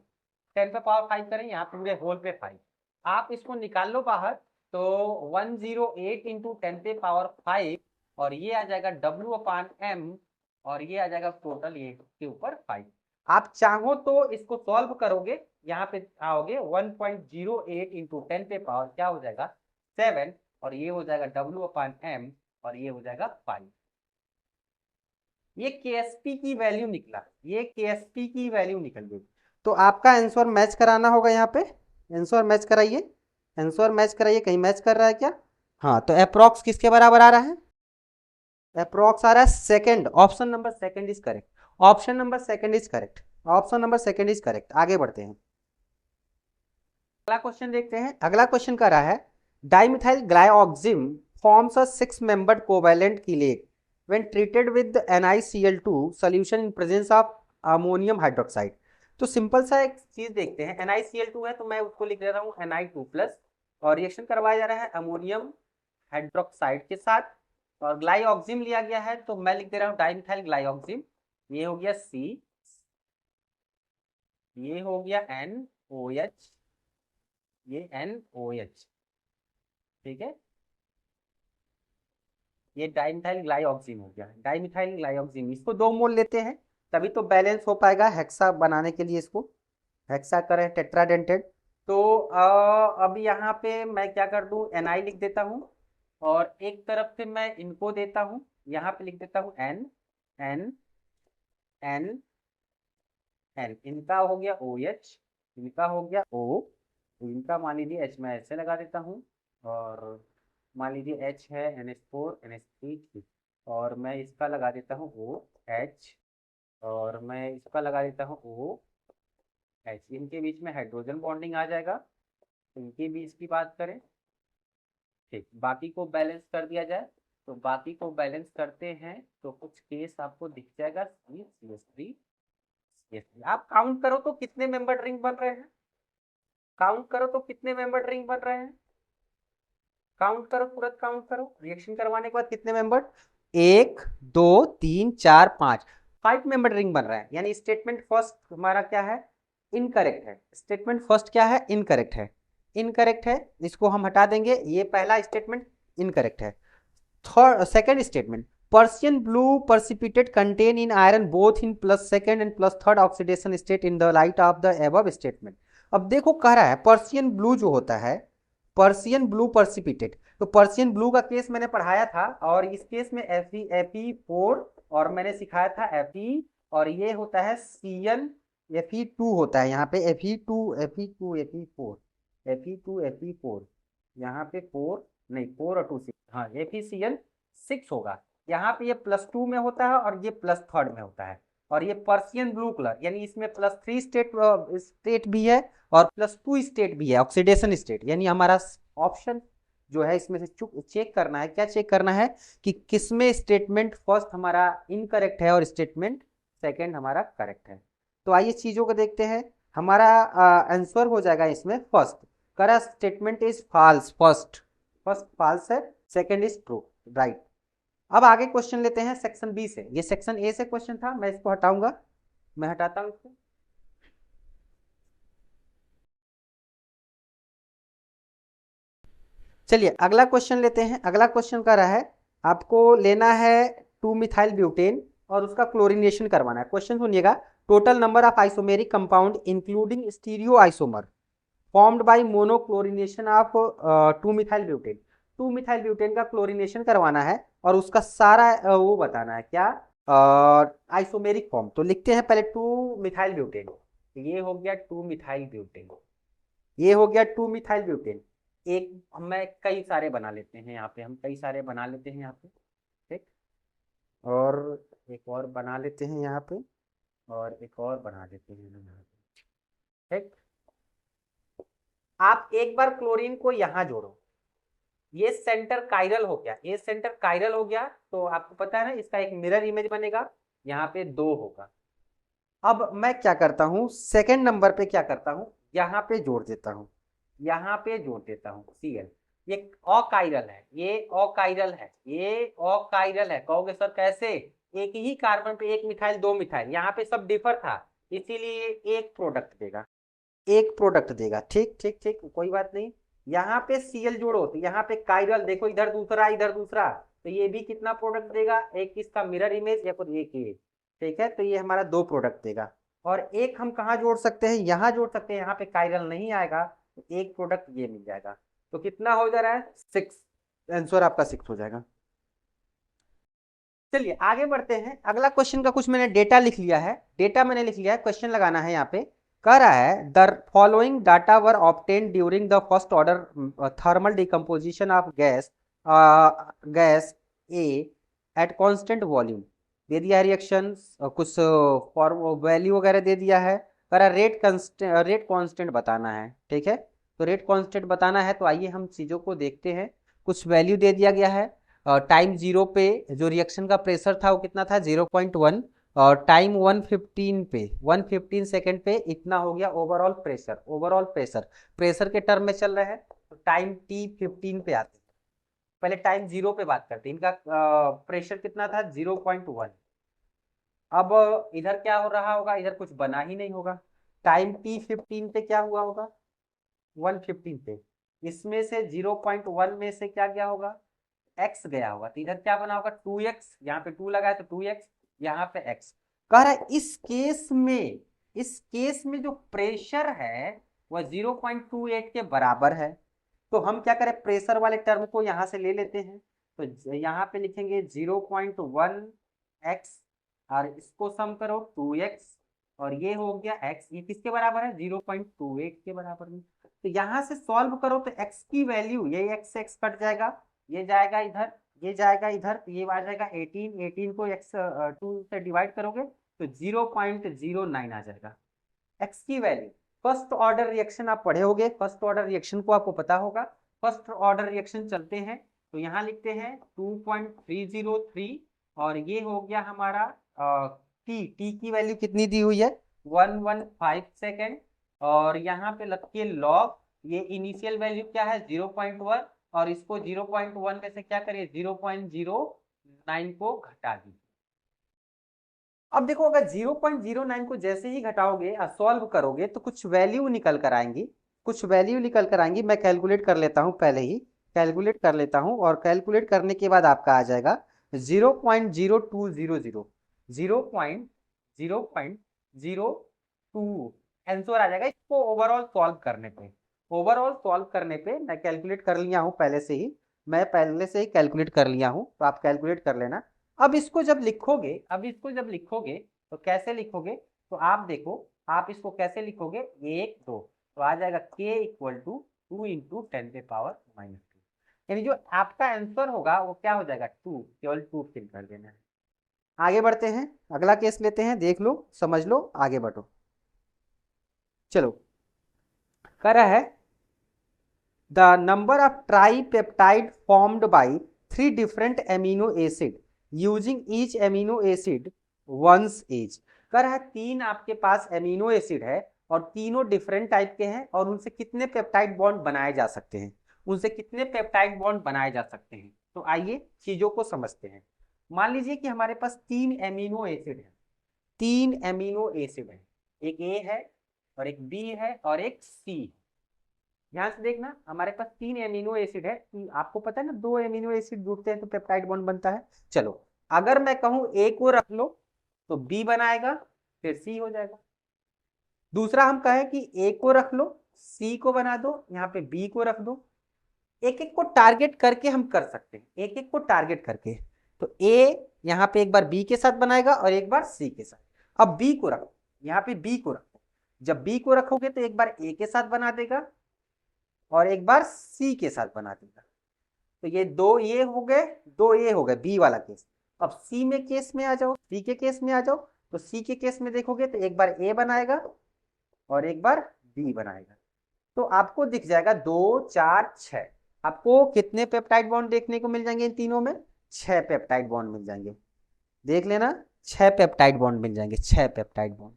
10 पे पावर 5 करें यहाँ पूरे होल पे 5। आप इसको निकाल लो बाहर, तो 108 इंटू 10 पे पावर 5, और ये आ जाएगा W अपान M, और ये आ जाएगा टोटल ये के ऊपर 5। आप चाहो तो इसको सॉल्व करोगे, यहाँ पे आओगे 1.08 इंटू 10 पे पावर क्या हो जाएगा 7, और ये हो जाएगा W अपान M, और ये हो जाएगा 5। ये KSP की वैल्यू निकला, ये KSP की वैल्यू निकल गई। तो आपका आंसर मैच कराना होगा, यहाँ पे आंसर मैच कराइए, आंसर मैच कराइए, कहीं मैच कर रहा है क्या। हाँ, तो अप्रोक्स किसके बराबर आ रहा है, अप्रोक्स आ रहा है second, option number second is correct, option number second is correct, option number second is correct. आगे बढ़ते हैं, अगला क्वेश्चन देखते हैं। अगला क्वेश्चन कर रहा है, dimethyl ग्लाइऑक्सिम forms a 6 membered covalent chelate when treated with NiCl2 solution in presence of ammonium hydroxide. तो सिंपल सा एक चीज देखते हैं, NiCl2 है तो मैं उसको लिख दे रहा हूँ Na2+, और रिएक्शन करवाया जा रहा है अमोनियम हाइड्रोक्साइड के साथ, और ग्लाइऑक्सिम लिया गया है तो मैं लिख दे रहा हूँ डाइमिथाइल ग्लाइऑक्सिम। ये हो गया C, ये हो गया NOH, ये NOH, ठीक है, ये डाइमिथाइल ग्लाइऑक्सिम हो गया। डाइमिथाइल ग्लाइऑक्सिम, इसको 2 मोल लेते हैं तभी तो बैलेंस हो पाएगा हेक्सा बनाने के लिए, इसको हेक्सा करें टेट्राडेंटेड। तो अब यहाँ पे मैं क्या कर दूं, Na लिख देता हूँ, और एक तरफ से मैं इनको देता हूँ, यहाँ पे लिख देता हूँ N N N N, इनका हो गया OH, इनका हो गया O, इनका मान लीजिए H मैं ऐसे लगा देता हूँ, और मान लीजिए H है NH4 NH3, और मैं इसका लगा देता हूँ OH, और मैं इसका लगा देता हूँ OH। इनके बीच में हाइड्रोजन बॉन्डिंग आ जाएगा, इनके बीच की बात करें, ठीक, बाकी को बैलेंस कर दिया जाए। तो बाकी को बैलेंस करते हैं तो कुछ केस आपको दिख जाएगा, CH3। आप काउंट करो तो कितने मेंबर रिंग बन रहे हैं, काउंट करो तो कितने मेंबर रिंग बन रहे हैं, काउंट करो, तुरंत काउंट करो, रिएक्शन करवाने के बाद कितने मेंबर, 1 2 3 4 5, 5 मेंबर रिंग बन रहा है। यानी स्टेटमेंट फर्स्ट हमारा क्या है, इनकरेक्ट है। स्टेटमेंट फर्स्ट क्या है, इनकरेक्ट है, इनकरेक्ट है, इसको हम हटा देंगे, ये पहला स्टेटमेंट इनकरेक्ट है। Third second statement, Persian blue precipitate contain in iron both in +2 and +3 oxidation state in the light of the above statement। अब देखो कह रहा है पर्शियन ब्लू जो होता है, पर्शियन ब्लू precipitate, तो पर्शियन ब्लू का केस मैंने पढ़ाया था, और इस केस में Fe4, और मैंने सिखाया था Fe, और ये होता है Cn Fe2 होता है, यहाँ पे Fe2 Fe2 Fe4 Fe2 Fe4, यहाँ पे 4 नहीं 4 और 2 6, हाँ FeCl6 होगा। यहाँ पे ये +2 में होता है और ये +3 में होता है, और ये पर्शियन ब्लू कलर, यानी इसमें +3 स्टेट भी है और +2 स्टेट भी है, ऑक्सीडेशन स्टेट। यानी हमारा ऑप्शन जो है इसमें से चेक करना है, क्या चेक करना है कि किसमें स्टेटमेंट फर्स्ट हमारा इनकरेक्ट है और स्टेटमेंट सेकेंड हमारा करेक्ट है। तो आइए चीजों को देखते हैं। हमारा आंसर हो जाएगा इसमें first, correct statement is false, first false है, सेकेंड इज ट्रू, राइट। अब आगे क्वेश्चन लेते हैं सेक्शन बी से। ये सेक्शन ए से क्वेश्चन था, मैं इसको हटाऊंगा, मैं हटाता हूं इसको। चलिए अगला क्वेश्चन लेते हैं। अगला क्वेश्चन कर रहा है आपको लेना है 2 मिथाइल ब्यूटेन और उसका क्लोरीनेशन करवाना है। क्वेश्चन सुनिएगा, total number of isomeric compound including stereo isomer formed by monochlorination of 2 methyl butane. 2 methyl butane का क्लोरीनेशन करवाना है और उसका सारा वो बताना है क्या, आइसोमेरिक फॉर्म। तो लिखते हैं पहले 2 मिथाइल ब्यूटेन। ये हो गया 2 मिथाइल ब्यूटेन, ये हो गया 2 मिथाइल ब्यूटेन। एक मैं कई सारे बना लेते हैं यहाँ पे, हम कई सारे बना लेते हैं यहाँ पे, ठीक। और एक और बना लेते हैं यहाँ पे, और एक और बना लेते हैं यहाँ पे, ठीक। आप एक बार क्लोरीन को यहाँ जोड़ो, ये सेंटर कायरल हो गया, ये सेंटर कायरल हो गया, तो आपको पता है ना इसका एक मिरर इमेज बनेगा, यहाँ पे 2 होगा। अब मैं क्या करता हूँ, सेकेंड नंबर पे क्या करता हूँ, यहाँ पे जोड़ देता हूँ, यहाँ पे जोड़ देता हूँ Cl। ये अकायरल है, ये अकायरल है, ये अकायरल है। कहोगे सर कैसे, एक ही कार्बन पे एक मिथाइल 2 मिथाइल, यहाँ पे सब डिफर था, इसीलिए एक प्रोडक्ट देगा, एक प्रोडक्ट देगा, ठीक ठीक ठीक, कोई बात नहीं। यहाँ पे Cl जोड़ो तो यहाँ पे कायरल, देखो इधर दूसरा इधर दूसरा, तो ये भी कितना प्रोडक्ट देगा, एक इसका मिरर इमेज या फिर एक ये, ठीक है। तो ये हमारा 2 प्रोडक्ट देगा। और एक हम कहाँ जोड़ सकते हैं, यहाँ जोड़ सकते हैं, यहाँ पे कायरल नहीं आएगा, तो एक प्रोडक्ट ये मिल जाएगा। तो कितना हो जा रहा है, 6। आंसर आपका 6 हो जाएगा। चलिए आगे बढ़ते हैं। अगला क्वेश्चन का कुछ मैंने डेटा लिख लिया है, डेटा मैंने लिख लिया है, क्वेश्चन लगाना है यहाँ पे। कह रहा है the following data were obtain during the first order thermal decomposition of gas gas A at constant volume. दे दिया है रिएक्शन, कुछ फॉर्म वैल्यू वगैरह दे दिया है। कह रहा है रेट कांस्टेंट बताना है, ठीक है। तो रेट कांस्टेंट बताना है, तो आइए हम चीज़ों को देखते हैं। कुछ वैल्यू दे दिया गया है। टाइम 0 पे जो रिएक्शन का प्रेशर था वो कितना था, 0.1। और टाइम 115 पे 115 सेकेंड पे इतना हो गया overall pressure. Overall pressure pressure के टर्म में चल रहे हैं, तो टाइम T15 पे आते हैं। पहले टाइम 0 पे बात करते हैं। इनका प्रेशर कितना था, 0.1। अब इधर क्या हो रहा होगा, इधर कुछ बना ही नहीं होगा। टाइम T15 पे क्या हुआ होगा, 115 पे, इसमें से 0.1 में से क्या गया होगा, x गया होगा, तो इधर क्या बना होगा 2x, यहाँ पे 2 लगा है तो 2x, यहाँ पे x। कह रहा है इस केस में जो प्रेशर है वह 0.28 के बराबर है। तो हम क्या करें, प्रेशर वाले टर्म को यहाँ से ले लेते हैं, तो यहाँ पे लिखेंगे 0.1x और इसको सम करो 2x, और ये हो गया x, ये किसके बराबर है, 0.28 के बराबर में। तो यहाँ से सॉल्व करो तो x की वैल्यू, ये x से x कट जाएगा, ये जाएगा इधर, ये जाएगा इधर, तो ये आ जाएगा 18। 18 को x 2 से डिवाइड करोगे तो 0.09 आ जाएगा x की वैल्यू। फर्स्ट ऑर्डर रिएक्शन आप पढ़े होगे, फर्स्ट ऑर्डर रिएक्शन को आपको पता होगा। फर्स्ट ऑर्डर रिएक्शन चलते हैं, तो यहाँ लिखते हैं 2.303, और ये हो गया हमारा टी की वैल्यू कितनी दी हुई है, 115 सेकेंड। और यहाँ पे लगती है लॉग, ये इनिशियल वैल्यू क्या है 0.1, और इसको 0.1 में से क्या करिए 0.09 को घटा दीजिए। अब देखो अगर 0.09 को जैसे ही घटाओगे और सॉल्व करोगे तो कुछ वैल्यू निकल कर आएंगी, कुछ वैल्यू निकल कर आएंगी। मैं कैलकुलेट कर लेता हूं, पहले ही कैलकुलेट कर लेता हूं, और कैलकुलेट करने के बाद आपका आ जाएगा 0.0200, 0.02 आंसर आ जाएगा इसको ओवरऑल सॉल्व करने पे। ओवरऑल सॉल्व करने पे मैं कैलकुलेट कर लिया हूं पहले से ही, मैं पहले से ही कैलकुलेट कर लिया हूं, तो आप कैलकुलेट कर लेना। अब इसको जब लिखोगे, तो कैसे लिखोगे, तो आप देखो आप इसको कैसे लिखोगे, 1 2, तो आ जाएगा k इक्वल टू 2 इंटू 10⁻²। यानी जो आपका आंसर होगा वो क्या हो जाएगा 2, केवल 2 फिल कर देना है। आगे बढ़ते हैं, अगला केस लेते हैं, देख लो समझ लो, आगे बढ़ो। चलो कर रहा है the number of tripeptide formed by 3 different amino acid using each amino acid once each। कर है 3 आपके पास एमिनो एसिड है और तीनों डिफरेंट टाइप के हैं, और उनसे कितने पेप्टाइड बॉन्ड बनाए जा सकते हैं, उनसे कितने पेप्टाइड बॉन्ड बनाए जा सकते हैं। तो आइए चीजों को समझते हैं। मान लीजिए कि हमारे पास 3 एमिनो एसिड है, एक ए है और एक बी है और एक सी है। ध्यान से देखना, हमारे पास 3 एमिनो एसिड है। आपको पता है ना, 2 एमिनो एसिड जुड़ते हैं तो पेप्टाइड बॉन्ड बनता है। चलो, अगर मैं कहूं ए को रख लो तो बी बनाएगा, फिर सी हो जाएगा। दूसरा हम कहें कि ए को रख लो, सी को बना दो, यहाँ पे बी को रख दो। एक एक को टारगेट करके हम कर सकते हैं, एक एक को टारगेट करके। तो ए यहाँ पे एक बार बी के साथ बनाएगा और एक बार सी के साथ। अब बी को रखो, यहाँ पे बी को रखो। जब बी को रखोगे तो एक बार ए के साथ बना देगा और एक बार सी के साथ बना देगा। तो ये दो ये हो गए, दो ये हो गए बी वाला केस। अब सी में केस में आ जाओ, सी के केस में आ जाओ। तो सी के केस में देखोगे तो एक बार ए बनाएगा और एक बार बी बनाएगा। तो आपको दिख जाएगा 2 4 6। आपको कितने पेप्टाइड बॉन्ड देखने को मिल जाएंगे इन तीनों में? 6 पेप्टाइड बॉन्ड मिल जाएंगे। देख लेना, 6 पेप्टाइड बॉन्ड मिल जाएंगे, 6 पेप्टाइड बॉन्ड।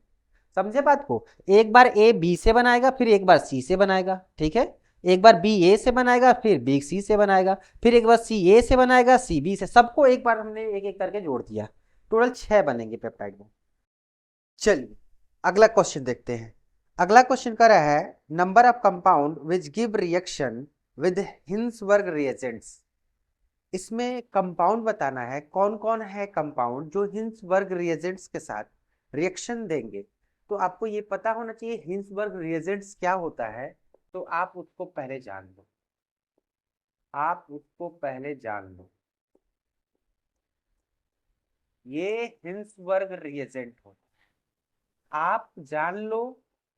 समझे बात को? एक बार ए बी से बनाएगा, फिर एक बार सी से बनाएगा, ठीक है। एक बार बी ए से बनाएगा, फिर बी सी से बनाएगा, फिर एक बार सी ए से बनाएगा, सी बी से। सबको एक बार हमने एक एक करके जोड़ दिया। टोटल 6 बनेंगे पेप्टाइड बॉन्ड। चलिए अगला क्वेश्चन देखते हैं। अगला क्वेश्चन कर रहा है number of compound which give reaction with Hinsberg reagents. इसमें कंपाउंड बताना है, कौन कौन है कंपाउंड जो हिंसबर्ग रिएजेंट्स के साथ रिएक्शन देंगे। तो आपको ये पता होना चाहिए हिंसबर्ग रिएजेंट्स क्या होता है। तो आप उसको पहले जान लो, आप उसको पहले जान लो। ये हिंसबर्ग रिएजेंट होता है, आप जान लो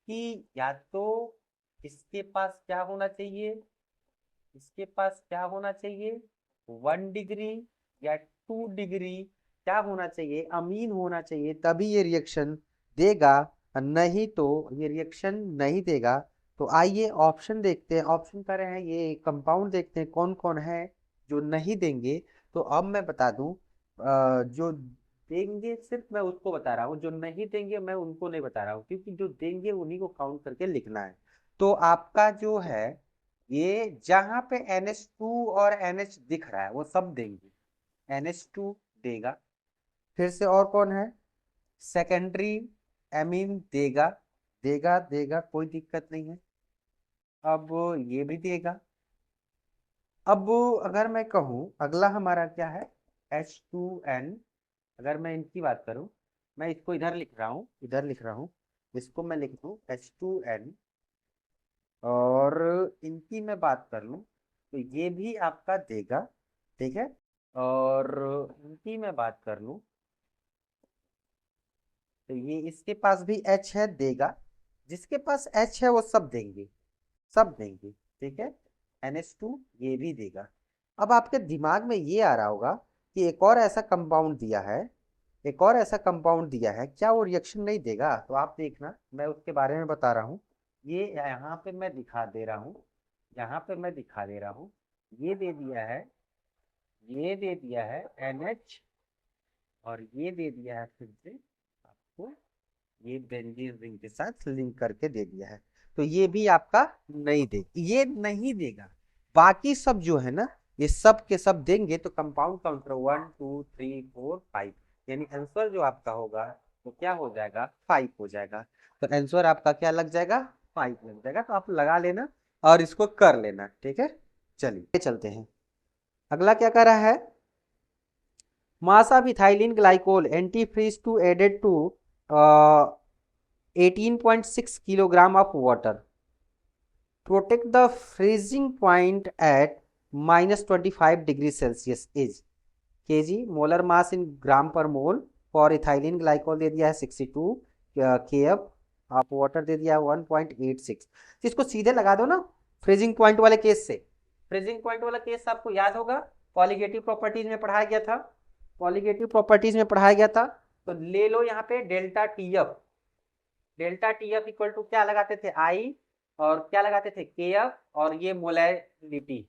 कि या तो इसके पास क्या होना चाहिए, इसके पास क्या होना चाहिए, 1 डिग्री या 2 डिग्री क्या होना चाहिए, अमीन होना चाहिए, तभी ये रिएक्शन देगा। नहीं तो ये रिएक्शन नहीं देगा। तो आइए ऑप्शन देखते हैं, ऑप्शन कर रहे हैं, ये कंपाउंड देखते हैं कौन कौन है जो नहीं देंगे। तो अब मैं बता दूं, जो देंगे सिर्फ मैं उसको बता रहा हूँ, जो नहीं देंगे मैं उनको नहीं बता रहा हूँ, क्योंकि जो देंगे उन्हीं को काउंट करके लिखना है। तो आपका जो है, ये जहां पे NH2 और NH दिख रहा है वो सब देंगे। NH2 देगा, फिर से और कौन है, सेकेंडरी एमीन देगा, देगा देगा, कोई दिक्कत नहीं है। अब ये भी देगा। अब अगर मैं कहूँ अगला हमारा क्या है, H2N। अगर मैं इनकी बात करूँ, मैं इसको इधर लिख रहा हूँ, इधर लिख रहा हूँ, इसको मैं लिख दूँ H2N। और इनकी मैं बात कर लूँ तो ये भी आपका देगा, ठीक है। और इनकी मैं बात कर लूँ तो ये इसके पास भी H है, देगा। जिसके पास H है वो सब देंगे, सब देंगे, ठीक है। NH2 ये भी देगा। अब आपके दिमाग में ये आ रहा होगा कि एक और ऐसा कंपाउंड दिया है, एक और ऐसा कंपाउंड दिया है, क्या वो रिएक्शन नहीं देगा? तो आप देखना, मैं उसके बारे में बता रहा हूँ। ये यहाँ पे मैं दिखा दे रहा हूँ, यहाँ पे मैं दिखा दे रहा हूँ। ये दे दिया है, ये दे दिया है NH, और ये दे दिया है फिर से आपको, ये बेंजीन रिंग के साथ लिंक करके दे दिया है। तो ये भी आपका नहीं दे, ये नहीं देगा। बाकी सब जो है ना, ये सब के सब देंगे। तो कंपाउंड काउंटर 1 2 3 4 5, यानी आंसर जो आपका होगा वो क्या हो जाएगा, 5 हो जाएगा। तो आंसर आपका क्या लग जाएगा, 5 लग जाएगा। तो आप लगा लेना और इसको कर लेना, ठीक है। चलिए चलते हैं, अगला क्या कर रहा है। Mass of ethylene glycol antifreeze to added to 18.6 kilogram of water. Protect the freezing point at -25 degrees Celsius is kg. Molar mass in gram per mole for ethylene glycol दे दिया है 62 kf। आप वाटर दे दिया है 1.86। इसको सीधे लगा दो ना फ्रीजिंग पॉइंट वाले केस से। फ्रीजिंग पॉइंट वाला केस आपको याद होगा, कॉलिगेटिव प्रॉपर्टीज में पढ़ाया गया था, कॉलिगेटिव प्रॉपर्टीज में पढ़ाया गया था। तो ले लो यहाँ पे delta TF, delta TF equal to क्या लगाते थे, आई, और क्या लगाते थे, केएफ, और ये मोलैलिटी,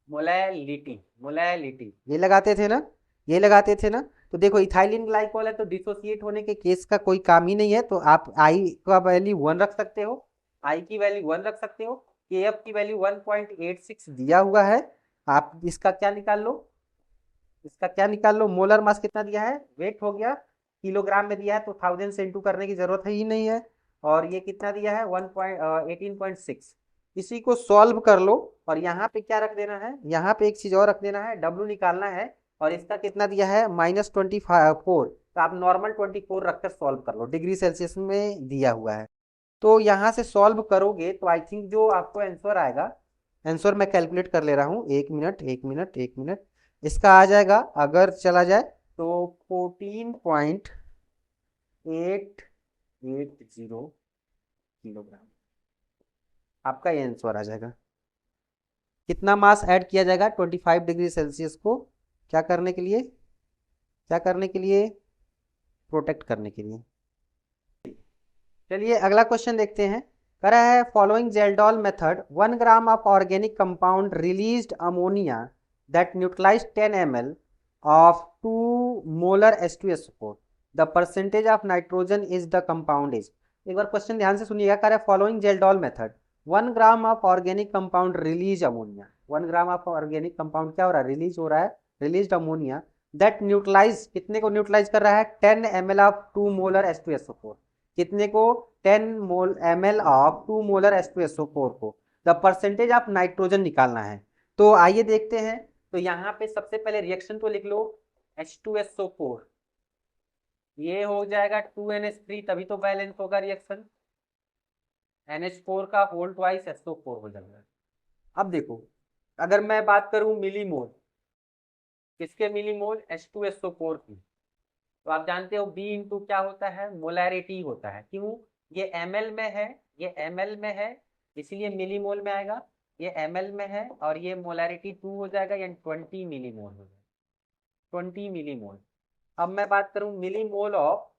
मोलैलिटी, मोलैलिटी ये लगाते थे ना, ये लगाते थे ना। तो देखो इथाइलिन ग्लाइकोल है तो डिसोसिएट होने के केस का कोई काम ही नहीं है। तो आप आई का वैल्यू 1 रख सकते हो, आई की वैल्यू 1 रख सकते हो, केएफ की वैल्यू 1.86 दिया हुआ है। आप इसका क्या निकाल लो, इसका क्या निकाल लो, मोलर मास कितना दिया है, वेट हो गया, किलोग्राम में दिया है तो 1000 से इंटू करने की जरूरत है ही नहीं है। और ये कितना दिया है 18.6। इसी को सॉल्व कर लो और यहाँ पे क्या रख देना है, यहाँ पे एक चीज और रख देना है, डब्ल्यू निकालना है। और इसका कितना दिया है -24, तो आप नॉर्मल 24 रखकर सॉल्व कर लो, डिग्री सेल्सियस में दिया हुआ है। तो यहाँ से सॉल्व करोगे तो आई थिंक जो आपको आंसर आएगा, आंसर मैं कैलकुलेट कर ले रहा हूँ, 1 मिनट 1 मिनट 1 मिनट, इसका आ जाएगा अगर चला जाए तो 14.880 किलोग्राम, आपका ये आंसर आ जाएगा। कितना मास ऐड किया जाएगा 25 डिग्री सेल्सियस को क्या करने के लिए, क्या करने के लिए, प्रोटेक्ट करने के लिए। चलिए अगला क्वेश्चन देखते हैं। कह रहा है following Kjeldahl method 1 gram of organic compound released ammonia that neutralise 10 ml of 2 molar H2SO4, the percentage of nitrogen is the compound is। एक बार क्वेश्चन ध्यान से सुनिएगा। कह रहा है following Kjeldahl method 1 gram of organic compound release ammonia, 1 gram of organic compound क्या हो रहा है, रिलीज हो रहा है, रिलीज अमोनिया दैट न्यूट्रलाइज, कितने को न्यूट्रलाइज कर रहा है, 10 ml ऑफ 2 मोलर H2SO4, कितने को 10 ml ऑफ 2 मोलर H2SO4 को। द परसेंटेज ऑफ नाइट्रोजन निकालना है। तो आइए देखते हैं। तो यहाँ पे सबसे पहले रिएक्शन तो लिख लो, H2SO4 ये हो जाएगा 2NH3, तभी तो बैलेंस होगा रिएक्शन, NH4 का होल ट्वाइस SO4 हो जाएगा। अब देखो अगर मैं बात करूं मिलीमोल, किसके मिलीमोल, H2SO4 की, तो आप जानते हो B इंटू क्या होता है, मोलैरिटी होता है। क्यों, ये ml में है, ये ml में है, इसलिए मिलीमोल में आएगा। ये ml में है और ये मोलैरिटी 2 हो जाएगा, यानी 20 मिलीमोल हो जाएगा, 20 मिलीमोल। अब मैं बात करूं मिलीमोल ऑफ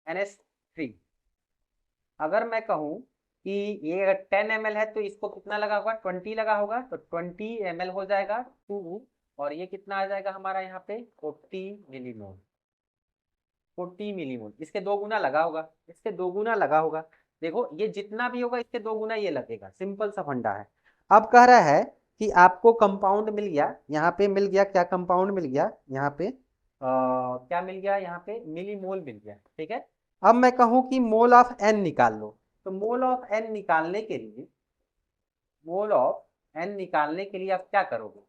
NH3, अगर मैं कहूं कि ये अगर 10 ml है तो इसको कितना लगा होगा, 20 लगा होगा, तो 20 ml हो जाएगा 2, और ये कितना आ जाएगा हमारा यहाँ पे 40 मिलीमोल, 40 मिलीमोल। इसके 2 गुना लगा होगा, इसके 2 गुना लगा होगा। देखो ये जितना भी होगा इसके 2 गुना ये लगेगा, सिंपल सा फंडा है। अब कह रहा है कि आपको कंपाउंड मिल गया, यहाँ पे मिल गया क्या, कंपाउंड मिल गया यहाँ पे, क्या मिल गया यहाँ पे, मिलीमोल मिल गया, ठीक है। अब मैं कहूँ कि मोल ऑफ एन निकाल लो, तो मोल ऑफ एन निकालने के लिए, मोल ऑफ एन निकालने के लिए आप क्या करोगे,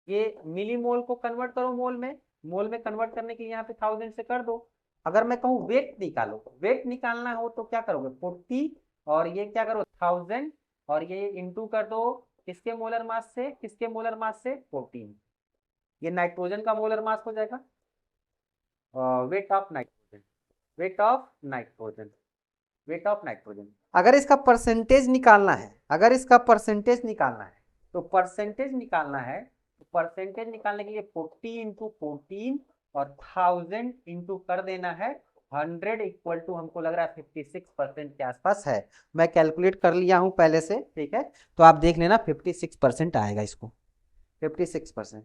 ये मिलीमोल को कन्वर्ट करो मोल में, मोल में कन्वर्ट करने के लिए यहाँ पे 1000 से कर दो। अगर मैं कहूँ वेट निकालो, वेट निकालना हो तो क्या करोगे 40, और ये क्या करो 1000, और ये इंटू कर दो किसके मोलर मास से, किसके मोलर मास से 14, ये नाइट्रोजन का मोलर मास हो जाएगा, weight of nitrogen, weight of nitrogen, weight of nitrogen. अगर इसका परसेंटेज निकालना है, अगर इसका परसेंटेज निकालना है, तो परसेंटेज निकालना है, तो परसेंटेज निकालने के लिए 40 इंटू 14 और 1000 इंटू कर देना है 100 इक्वल टू, हमको लग रहा है 56% के आसपास है। मैं कैलकुलेट कर लिया हूं पहले से, ठीक है, तो आप देख लेना 56% आएगा इसको, 56%।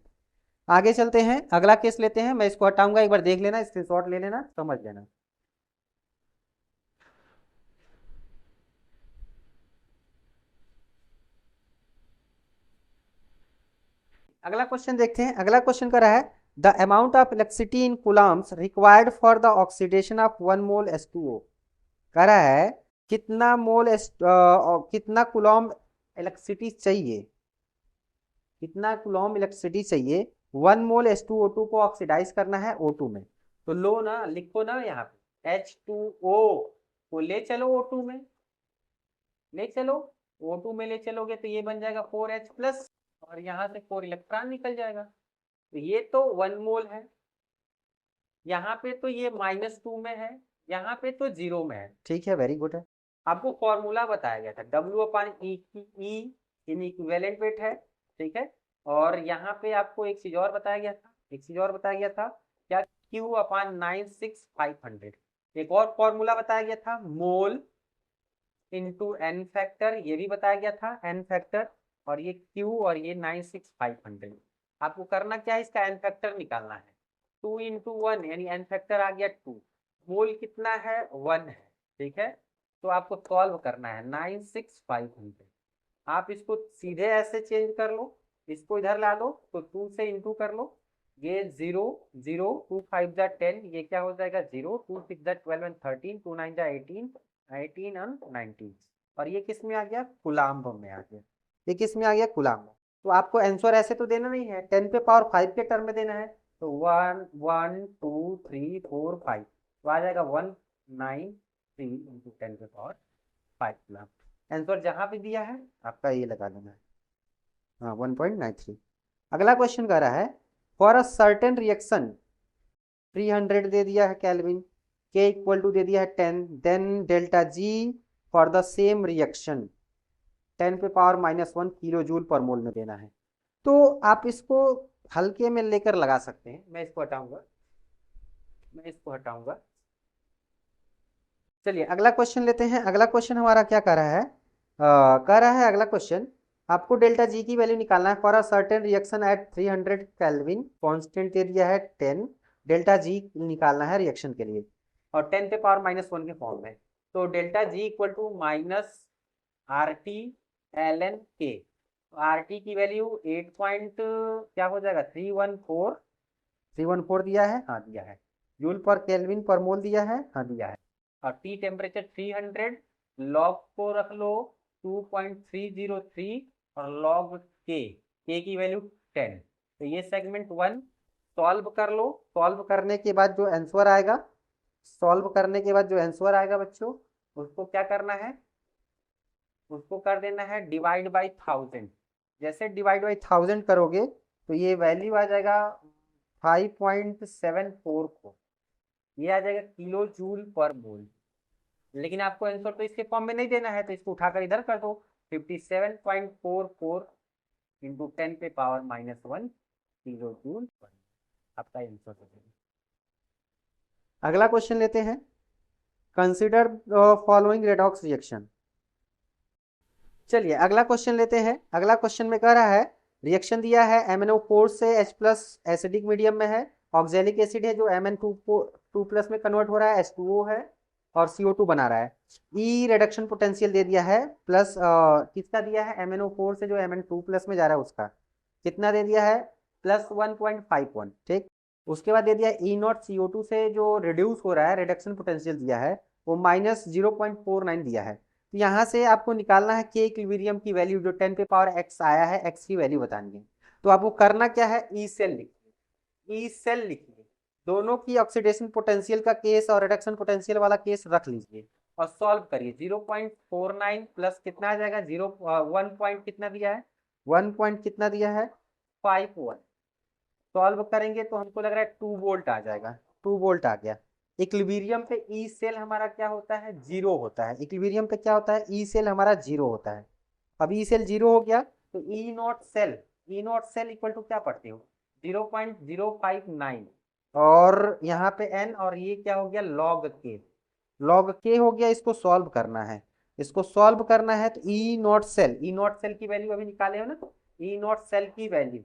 आगे चलते हैं, अगला केस लेते हैं, मैं इसको हटाऊंगा, एक बार देख लेना, स्क्रीनशॉट ले लेना, समझ लेना। अगला क्वेश्चन देखते हैं। अगला क्वेश्चन कर रहा है the amount of electricity in Coulomb's required for the oxidation of 1 mole H2O। कह रहा है कितना मोल कितना कूलम इलेक्ट्रिसिटी चाहिए, कितना कूलम इलेक्ट्रिसिटी चाहिए 1 मोल H2O2 को ऑक्सीडाइज करना है O2 में। तो लो ना, लिखो ना यहाँ पे H2O को ले चलो O2 में, ले चलो O2 में ले चलोगे तो ये बन जाएगा 4H प्लस, और यहाँ से 4 इलेक्ट्रॉन निकल जाएगा। तो ये तो 1 मोल है, यहाँ पे तो ये -2 में है, यहाँ पे तो 0 में है, ठीक है, वेरी गुड है। आपको फॉर्मूला बताया गया था W/E की, E इन इक्विवेलेंट वेट है, ठीक है। और यहाँ पे आपको एक चीज और बताया गया था, एक चीज और बताया गया था क्या, Q/96500। एक और फॉर्मूला बताया गया था मोल इंटू एन फैक्टर, ये भी बताया गया था एन फैक्टर, और ये Q और ये 96500। आपको करना क्या है, इसका एन फैक्टर निकालना है, 2 इंटू 1 यानी एन फैक्टर आ गया 2, मोल कितना है 1 है, ठीक है। तो आपको सॉल्व करना है 96500, आप इसको सीधे ऐसे चेंज कर लो, इसको इधर ला लो तो 2 से इंटू कर लो, ये 0 0 2 5 जा 10, ये क्या हो जाएगा 0 2 6 जा 12 एंड 13 2 9 जा 18 18 एंड 19। और ये किस में आ गया, कूलाम्ब में आ गया। ये किस में आ गया, कूलाम्ब में। तो आपको आंसर ऐसे तो देना नहीं है, 10 पे पावर 5 के टर्म में देना है। तो 1 1 2 3 4 5, तो आ जाएगा 193 इंटू 10 पे पावर 5 कूलाम्ब। आंसर जहां पे दिया है आपका ये लगा लेना है, हाँ 1.93। अगला क्वेश्चन कह रहा है फॉर अ सर्टेन रिएक्शन 300 दे दिया है केल्विन, के इक्वल टू दे दिया है 10, then delta G for the same reaction 10 पे पावर -1 किलो जूल पर मोल में देना है। तो आप इसको हल्के में लेकर लगा सकते हैं, मैं इसको हटाऊंगा, मैं इसको हटाऊंगा। चलिए अगला क्वेश्चन लेते हैं। अगला क्वेश्चन हमारा क्या कर रहा है, कह रहा है अगला क्वेश्चन आपको डेल्टा जी की वैल्यू निकालना है for a certain reaction at 300 kelvin, constant दे दिया है 10, डेल्टा जी निकालना है रिएक्शन के लिए और 10 पे पावर -1 के फॉर्म में। तो delta G equal to minus R T L N K. R T की वैल्यू 8 पॉइंट क्या हो जाएगा 314 दिया है, हाँ दिया है। जूल पर केल्विन पर मोल दिया है, हाँ दिया है। और टी टेम्परेचर 300, लॉग को रख लो 2.303 और लॉग के की वैल्यू 10। तो ये सेगमेंट 1 सॉल्व कर लो। सॉल्व करने के बाद जो आंसर आएगा, सॉल्व करने के बाद जो आंसर आएगा बच्चों, उसको क्या करना है, उसको कर देना है डिवाइड बाई 1000। जैसे डिवाइड बाई 1000 करोगे तो ये वैल्यू आ जाएगा 5.744, ये आ जाएगा किलो जूल पर मोल। लेकिन आपको आंसर तो इसके फॉर्म में नहीं देना है, तो इसको उठाकर इधर कर दो, 57.44 इंटू 10 पे पावर -1 किलो जूल पर, आपका आंसर हो जाएगा। अगला क्वेश्चन लेते हैं, कंसिडर फॉलोइंग रेडॉक्स रिएक्शन। चलिए अगला क्वेश्चन लेते हैं। अगला क्वेश्चन में कह रहा है रिएक्शन दिया है MnO4 से H+ एसिडिक मीडियम में है, ऑक्जेलिक एसिड है जो Mn2+ में कन्वर्ट हो रहा है, H2O है और CO2 बना रहा है। ई रिडक्शन पोटेंशियल दे दिया है प्लस किसका दिया है, MnO4 से जो Mn2+ में जा रहा है उसका कितना दे दिया है, +1.51, ठीक। उसके बाद दे दिया E0 CO2 से जो रिड्यूस हो रहा है, रिडक्शन पोटेंशियल दिया है वो -0.49 दिया है। तो यहाँ से आपको निकालना है के इक्विलिब्रियम की वैल्यू, जो 10 पे पावर x आया है, x की वैल्यू बतानी है। तो आपको करना क्या है, ई सेल लिखिए, ई सेल लिखिए, दोनों की ऑक्सीडेशन पोटेंशियल का केस और रिडक्शन पोटेंशियल वाला केस रख लीजिए और सॉल्व करिए। 0.49 प्लस कितना आ जाएगा, 1 पॉइंट कितना दिया है, 1 पॉइंट कितना दिया है 51। सॉल्व करेंगे तो हमको लग रहा है 2 वोल्ट आ जाएगा, 2 वोल्ट आ गया। इक्विलिब्रियम पे ई सेल हमारा क्या होता है, 0 होता है। इक्विलिब्रियम पे क्या होता है, ई सेल हमारा 0 होता है। अब ई सेल 0 हो गया तो ई नॉट सेल इक्वल टू क्या पढ़ते हो, 0.059 और यहाँ पे एन, और ये क्या हो गया लॉग के, लॉग के हो गया। इसको सॉल्व करना है, इसको सॉल्व करना है तो ई नॉट सेल की वैल्यू अभी निकाले हो ना, तो ई नॉट सेल की वैल्यू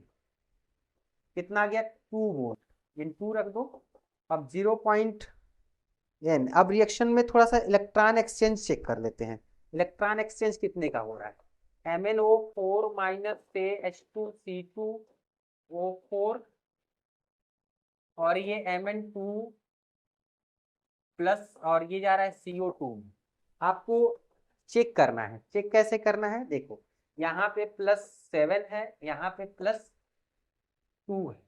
कितना आ गया 2 वोल्ट, इन 2 रख दो। अब 0.n, अब रिएक्शन में थोड़ा सा इलेक्ट्रॉन एक्सचेंज चेक कर लेते हैं। इलेक्ट्रॉन एक्सचेंज कितने का हो रहा है, MnO4 माइनस से H2C2O4 और ये Mn2 प्लस और ये जा रहा है CO2 में। आपको चेक करना है, चेक कैसे करना है, देखो यहाँ पे +7 है, यहाँ पे +2 है,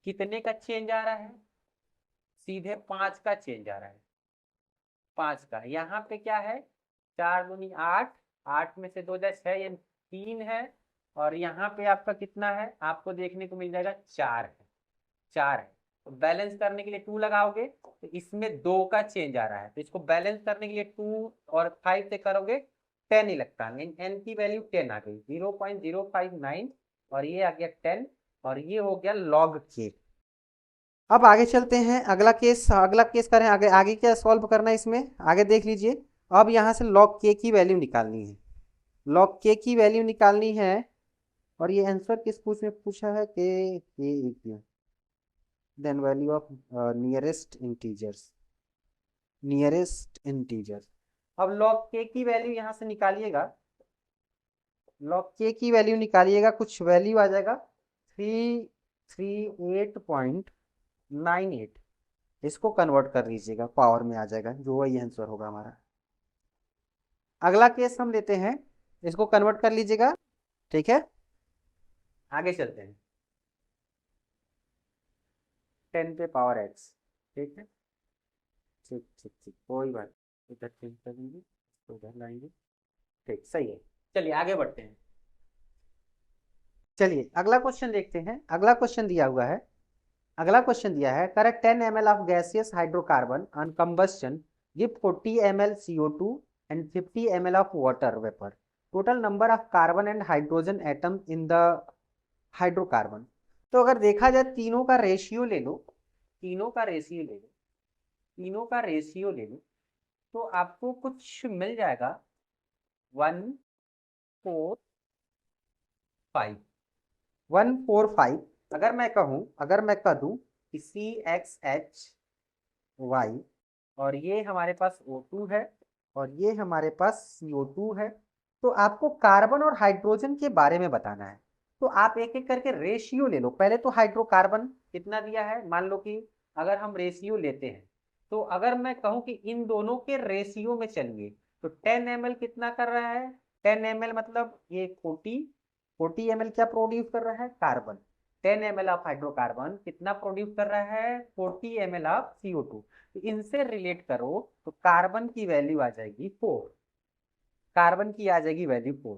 कितने का चेंज आ रहा है, सीधे 5 का चेंज आ रहा है, 5 का। यहाँ पे क्या है, 4 दूनी 8, 8 में से 2 जाए 6, ये 3 है। और यहाँ पे आपका कितना है, आपको देखने को मिल जाएगा 4 है, 4 है। तो बैलेंस करने के लिए 2 लगाओगे तो इसमें 2 का चेंज आ रहा है, तो इसको बैलेंस करने के लिए 2 और 5 से करोगे 10 इलेक्ट्रॉन, एन की वैल्यू 10 आ गई, 0.059 और ये आ गया 10 और ये हो गया लॉग के। अब आगे चलते हैं, अगला केस करें आगे। आगे क्या सॉल्व करना है इसमें, आगे देख लीजिए। अब यहाँ से लॉग के की वैल्यू निकालनी है, लॉग के की वैल्यू निकालनी है। और ये आंसर किस पूछ में पूछा है, K then value of nearest integers. अब लॉग के की वैल्यू यहाँ से निकालिएगा, लॉग के की वैल्यू निकालिएगा, कुछ वैल्यू आ जाएगा 3 38.98, इसको कन्वर्ट कर लीजिएगा, पावर में आ जाएगा, जो वही आंसर होगा हमारा। अगला केस हम लेते हैं, इसको कन्वर्ट कर लीजिएगा, ठीक है। आगे चलते हैं। 10 पे पावर x, ठीक है, ठीक ठीक ठीक, कोई बात, इधर चेंज कर देंगे, इसको इधर लाएंगे, ठीक, सही है। चलिए आगे बढ़ते हैं। चलिए अगला क्वेश्चन देखते हैं। अगला क्वेश्चन दिया हुआ है, अगला क्वेश्चन दिया है, correct 10 ml of gaseous hydrocarbon on combustion give 40 ml CO2 and 50 ml of water vapour, total number of carbon and hydrogen atom in the hydrocarbon. तो अगर देखा जाए तीनों का रेशियो ले लो, तीनों का रेशियो ले लो, तीनों का रेशियो ले लो, तो आपको कुछ मिल जाएगा 145, 145। अगर मैं कहूं, अगर मैं कह दूं कि CXH, और ये हमारे पास O2 है और ये हमारे पास CO2 है, तो आपको कार्बन और हाइड्रोजन के बारे में बताना है। तो आप एक एक करके रेशियो ले लो। पहले तो हाइड्रोकार्बन कितना दिया है, मान लो कि अगर हम रेशियो लेते हैं, तो अगर मैं कहूं कि इन दोनों के रेशियो में चलिए, तो 10 ml कितना कर रहा है, 10 ml मतलब ये 40 ml क्या प्रोड्यूस कर रहा है, कार्बन। 10 ml ऑफ हाइड्रोकार्बन कितना प्रोड्यूस कर रहा है, 40 ml ऑफ CO2। तो इनसे रिलेट करो तो कार्बन की वैल्यू आ जाएगी 4, कार्बन की आ जाएगी वैल्यू 4।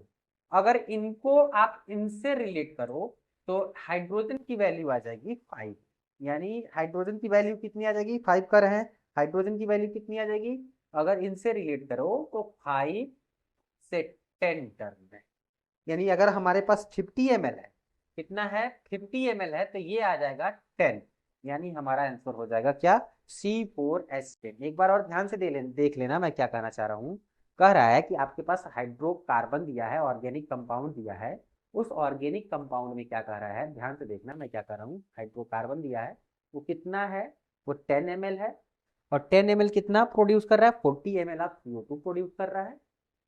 अगर इनको आप इनसे रिलेट करो तो हाइड्रोजन की वैल्यू आ जाएगी 5, यानी हाइड्रोजन की वैल्यू कितनी आ जाएगी, 5 कर रहे हैं, हाइड्रोजन की वैल्यू कितनी आ जाएगी, अगर इनसे रिलेट करो तो 5 से 10 टर्म में। यानी अगर हमारे पास 50 ml है, कितना है, 50 ml है, तो ये आ जाएगा 10, यानी हमारा आंसर हो जाएगा क्या, C4H10। एक बार और ध्यान से देख लेना मैं क्या कहना चाह रहा हूँ। कह रहा है कि आपके पास हाइड्रोकार्बन दिया है, ऑर्गेनिक कंपाउंड दिया है, उस ऑर्गेनिक कंपाउंड में क्या कह रहा है, ध्यान से देखना मैं क्या कह रहा हूँ। हाइड्रोकार्बन दिया है, वो कितना है, वो 10 ml है, और 10 ml कितना प्रोड्यूस कर रहा है, 40 ml ऑफ CO2 प्रोड्यूस कर रहा है,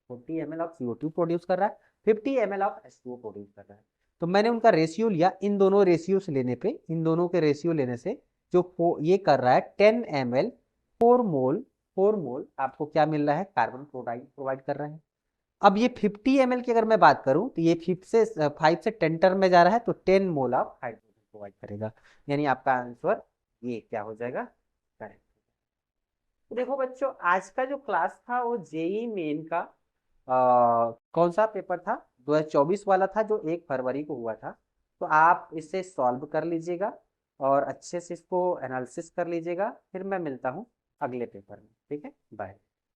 40 ml ऑफ CO2 प्रोड्यूस कर रहा है, 50 ml ऑफ H2O प्रोड्यूस कर रहा है। तो मैंने उनका रेशियो लिया, इन दोनों रेशियो से लेने पे, इन दोनों के रेशियो लेने से जो ये कर रहा है 10 ml 4 मोल, 4 मोल आपको क्या मिल रहा है, कार्बन प्रोवाइड कर रहे हैं। अब ये 50 ml की अगर मैं बात करूं तो ये 5 से 10 टर्म में जा रहा है, तो 10 मोल ऑफ हाइड्रोजन प्रोवाइड करेगा, यानी आपका आंसर ये क्या हो जाएगा, करेक्ट। तो देखो बच्चों, आज का जो क्लास था वो जेई मेन का कौन सा पेपर था, 2024 वाला था, जो 1 फरवरी को हुआ था। तो आप इसे सॉल्व कर लीजिएगा और अच्छे से इसको एनालिसिस कर लीजिएगा, फिर मैं मिलता हूँ अगले पेपर में, ठीक है, बाय।